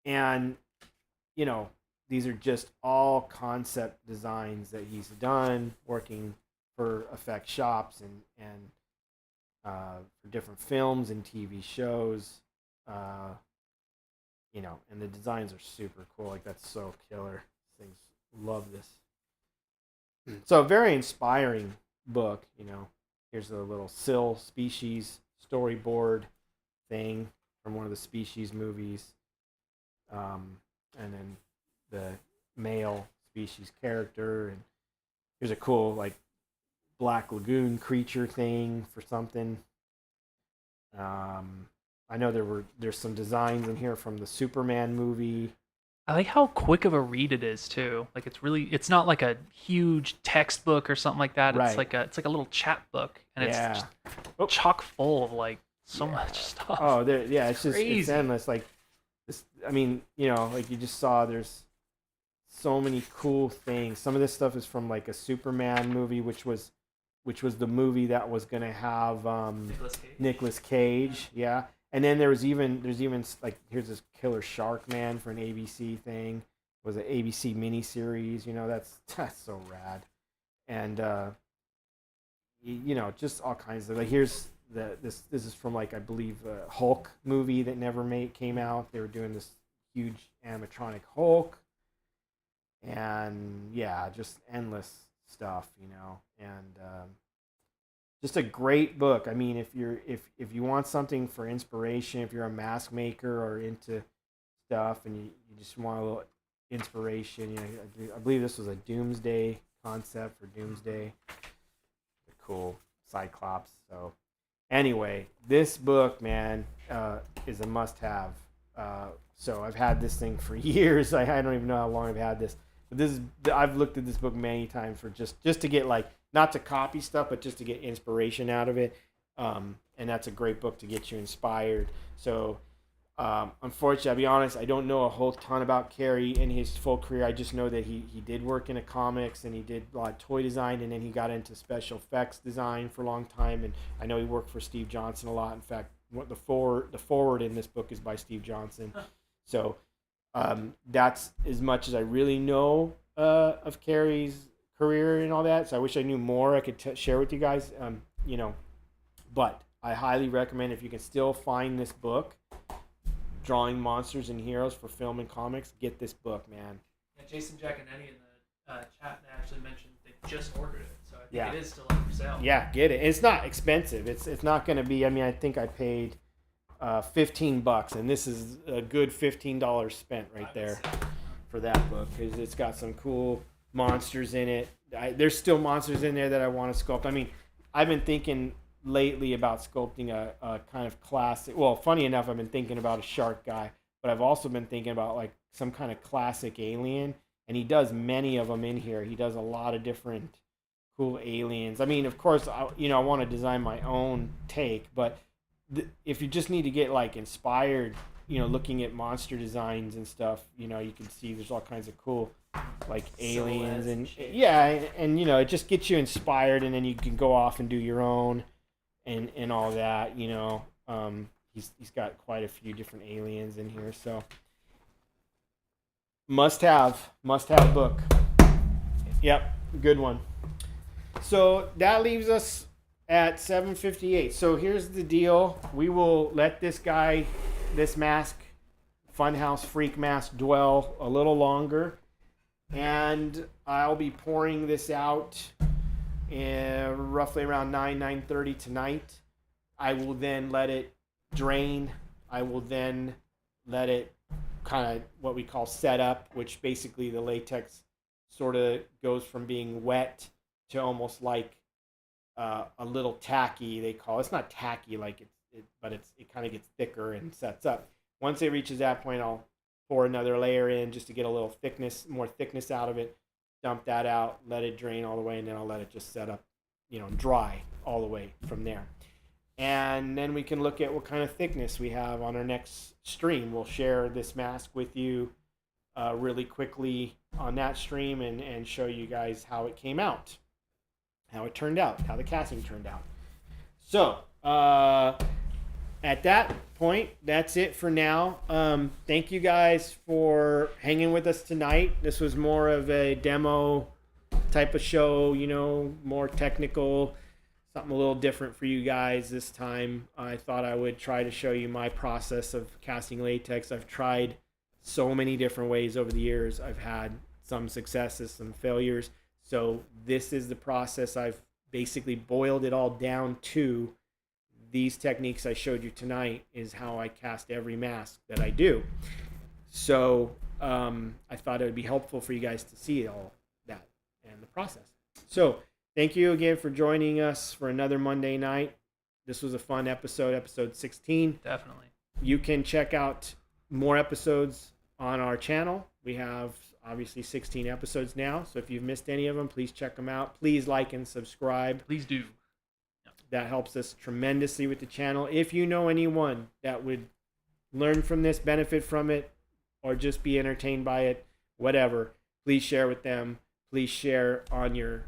And, these are just all concept designs that he's done working for effect shops and for different films and TV shows. And the designs are super cool. Like, that's so killer. Things, love this. So, a very inspiring book. Here's a little Sill species storyboard thing from one of the Species movies. And then the male species character, and here's a cool like Black Lagoon creature thing for something. I know there's some designs in here from the Superman movie. I like how quick of a read it is too. Like, it's not like a huge textbook or something like that. Right. It's like a little chapbook, and it's Yeah. just chock full of like so much stuff. Oh, it's just Crazy. it's endless. Like this, I mean, like you just saw, there's so many cool things. Some of this stuff is from like a Superman movie, which was the movie that was gonna have Nicolas Cage. Yeah. And then there's even like, here's this killer shark man for an ABC thing. It was an ABC miniseries. That's so rad. And just all kinds of, like, here's this is from, like, I believe a Hulk movie that never came out. They were doing this huge animatronic Hulk. And yeah, just endless stuff, and just a great book. I mean, if you want something for inspiration, if you're a mask maker or into stuff and you just want a little inspiration, I believe this was a Doomsday concept for Doomsday. Cool Cyclops. So anyway, this book, man, is a must-have. So I've had this thing for years. I don't even know how long I've had this. But I've looked at this book many times for just to get, like, not to copy stuff, but just to get inspiration out of it. And that's a great book to get you inspired. So, unfortunately, I'll be honest, I don't know a whole ton about Kerry in his full career. I just know that he did work in the comics, and he did a lot of toy design, and then he got into special effects design for a long time. And I know he worked for Steve Johnson a lot. In fact, the forward in this book is by Steve Johnson. So that's as much as I really know of Kerry's career and all that. So I wish I knew more. I could share with you guys, but I highly recommend, if you can still find this book, Drawing Monsters and Heroes for Film and Comics, get this book, man. Yeah, Jason Giaconetti in the chat actually mentioned they just ordered it, so I think Yeah. it is still up for sale. Yeah, get it. And it's not expensive. It's not going to be, I mean, I think I paid $15, and this is a good $15 spent right there for that book, because it's got some cool monsters in it. There's still monsters in there that I want to sculpt. I mean, I've been thinking lately about sculpting a kind of classic. Well, funny enough, I've been thinking about a shark guy, but I've also been thinking about, like, some kind of classic alien, and he does many of them in here. He does a lot of different cool aliens. I mean, of course, I want to design my own take, but if you just need to get, like, inspired, looking at monster designs and stuff, you can see there's all kinds of cool, like, aliens and it just gets you inspired, and then you can go off and do your own and all that. He's got quite a few different aliens in here, so must have book. Yep, good one. So that leaves us at 7:58. So here's the deal. We will let this mask, Funhouse Freak mask, dwell a little longer. And I'll be pouring this out roughly around 9:30 tonight. I will then let it drain. I will then let it kind of what we call setup, which basically the latex sort of goes from being wet to almost like a little tacky. They call it. It's not tacky like but it kind of gets thicker and sets up. Once it reaches that point, I'll pour another layer in just to get a little more thickness out of it. Dump that out, let it drain all the way, and then I'll let it just set up, dry all the way from there. And then we can look at what kind of thickness we have on our next stream. We'll share this mask with you really quickly on that stream and show you guys how it came out, how it turned out, how the casting turned out. So at that point, that's it for now. Thank you guys for hanging with us tonight. This was more of a demo type of show, more technical, something a little different for you guys this time. I thought I would try to show you my process of casting latex. I've tried so many different ways over the years. I've had some successes, some failures. So this is the process. I've basically boiled it all down to these techniques I showed you tonight is how I cast every mask that I do. So I thought it would be helpful for you guys to see all that and the process. So thank you again for joining us for another Monday night. This was a fun episode 16. Definitely. You can check out more episodes on our channel. We have obviously 16 episodes now. So if you've missed any of them, please check them out. Please like and subscribe. Please do. That helps us tremendously with the channel. If you know anyone that would learn from this, benefit from it, or just be entertained by it, whatever, please share with them. Please share on your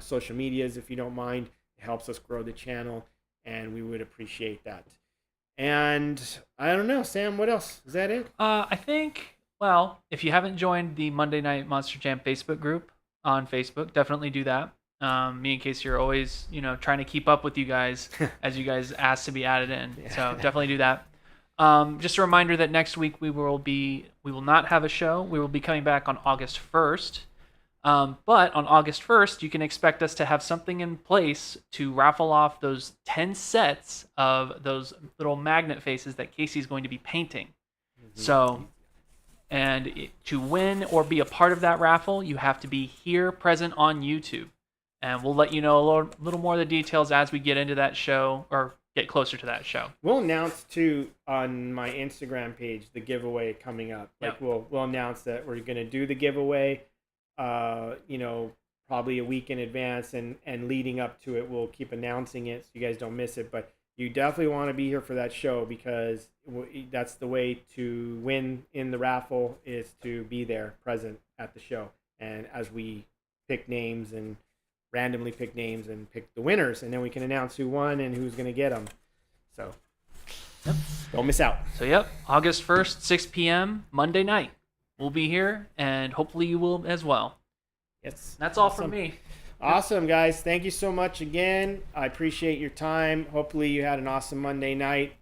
social medias if you don't mind. It helps us grow the channel, and we would appreciate that. And I don't know, Sam, what else? Is that it? I think, well, if you haven't joined the Monday Night Monster Jam Facebook group on Facebook, definitely do that. Me and Casey are always, trying to keep up with you guys as you guys ask to be added in. Yeah. So definitely do that. Just a reminder that next week we will not have a show. We will be coming back on August 1st. But on August 1st, you can expect us to have something in place to raffle off those 10 sets of those little magnet faces that Casey's going to be painting. Mm-hmm. So, to win or be a part of that raffle, you have to be here present on YouTube. And we'll let you know a little more of the details as we get into that show or get closer to that show. We'll announce too on my Instagram page the giveaway coming up. Like we'll announce that we're going to do the giveaway, probably a week in advance, and leading up to it, we'll keep announcing it so you guys don't miss it. But you definitely want to be here for that show because that's the way to win in the raffle is to be there present at the show. And as we pick names and randomly pick names and pick the winners, and then we can announce who won and who's going to get them. So, don't miss out. So, August 1st, 6 p.m., Monday night. We'll be here, and hopefully you will as well. Yes. That's all from me. Awesome, guys. Thank you so much again. I appreciate your time. Hopefully you had an awesome Monday night.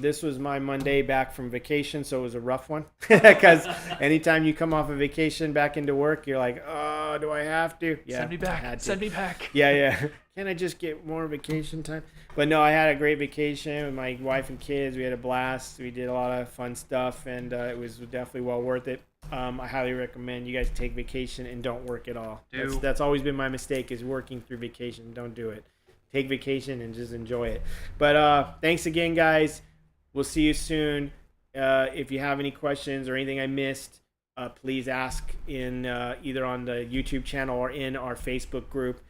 This was my Monday back from vacation, so it was a rough one because anytime you come off a vacation back into work, you're like, oh, do I have to? Yeah, send me back. Send me back. Yeah. Can I just get more vacation time? But no, I had a great vacation with my wife and kids. We had a blast. We did a lot of fun stuff, and it was definitely well worth it. I highly recommend you guys take vacation and don't work at all. That's always been my mistake is working through vacation. Don't do it. Take vacation and just enjoy it. But thanks again, guys. We'll see you soon. If you have any questions or anything I missed, please ask in either on the YouTube channel or in our Facebook group.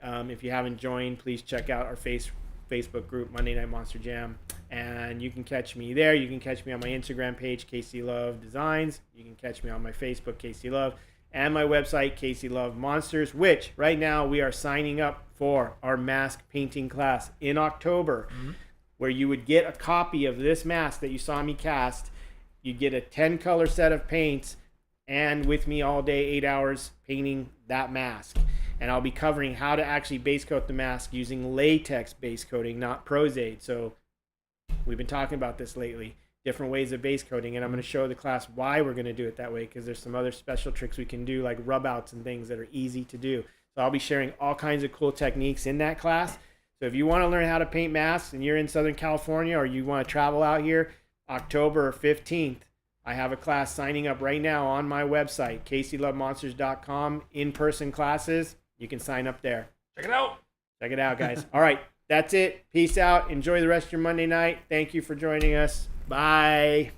If you haven't joined, please check out our Facebook group, Monday Night Monster Jam. And you can catch me there. You can catch me on my Instagram page, caseylove designs. You can catch me on my Facebook, caseylove. And my website, caseylovemonsters, which right now we are signing up for our mask painting class in October, where you would get a copy of this mask that you saw me cast. You'd get a 10-color set of paints, and with me all day, 8 hours painting that mask. And I'll be covering how to actually base coat the mask using latex base coating, not Pros-Aid. So we've been talking about this lately. Different ways of base coating, and I'm going to show the class why we're going to do it that way because there's some other special tricks we can do like rub outs and things that are easy to do. So I'll be sharing all kinds of cool techniques in that class. So if you want to learn how to paint masks and you're in Southern California or you want to travel out here, October 15th, I have a class signing up right now on my website, caseylovemonsters.com, in-person classes. You can sign up there. Check it out. Check it out, guys. All right, that's it. Peace out. Enjoy the rest of your Monday night. Thank you for joining us. Bye.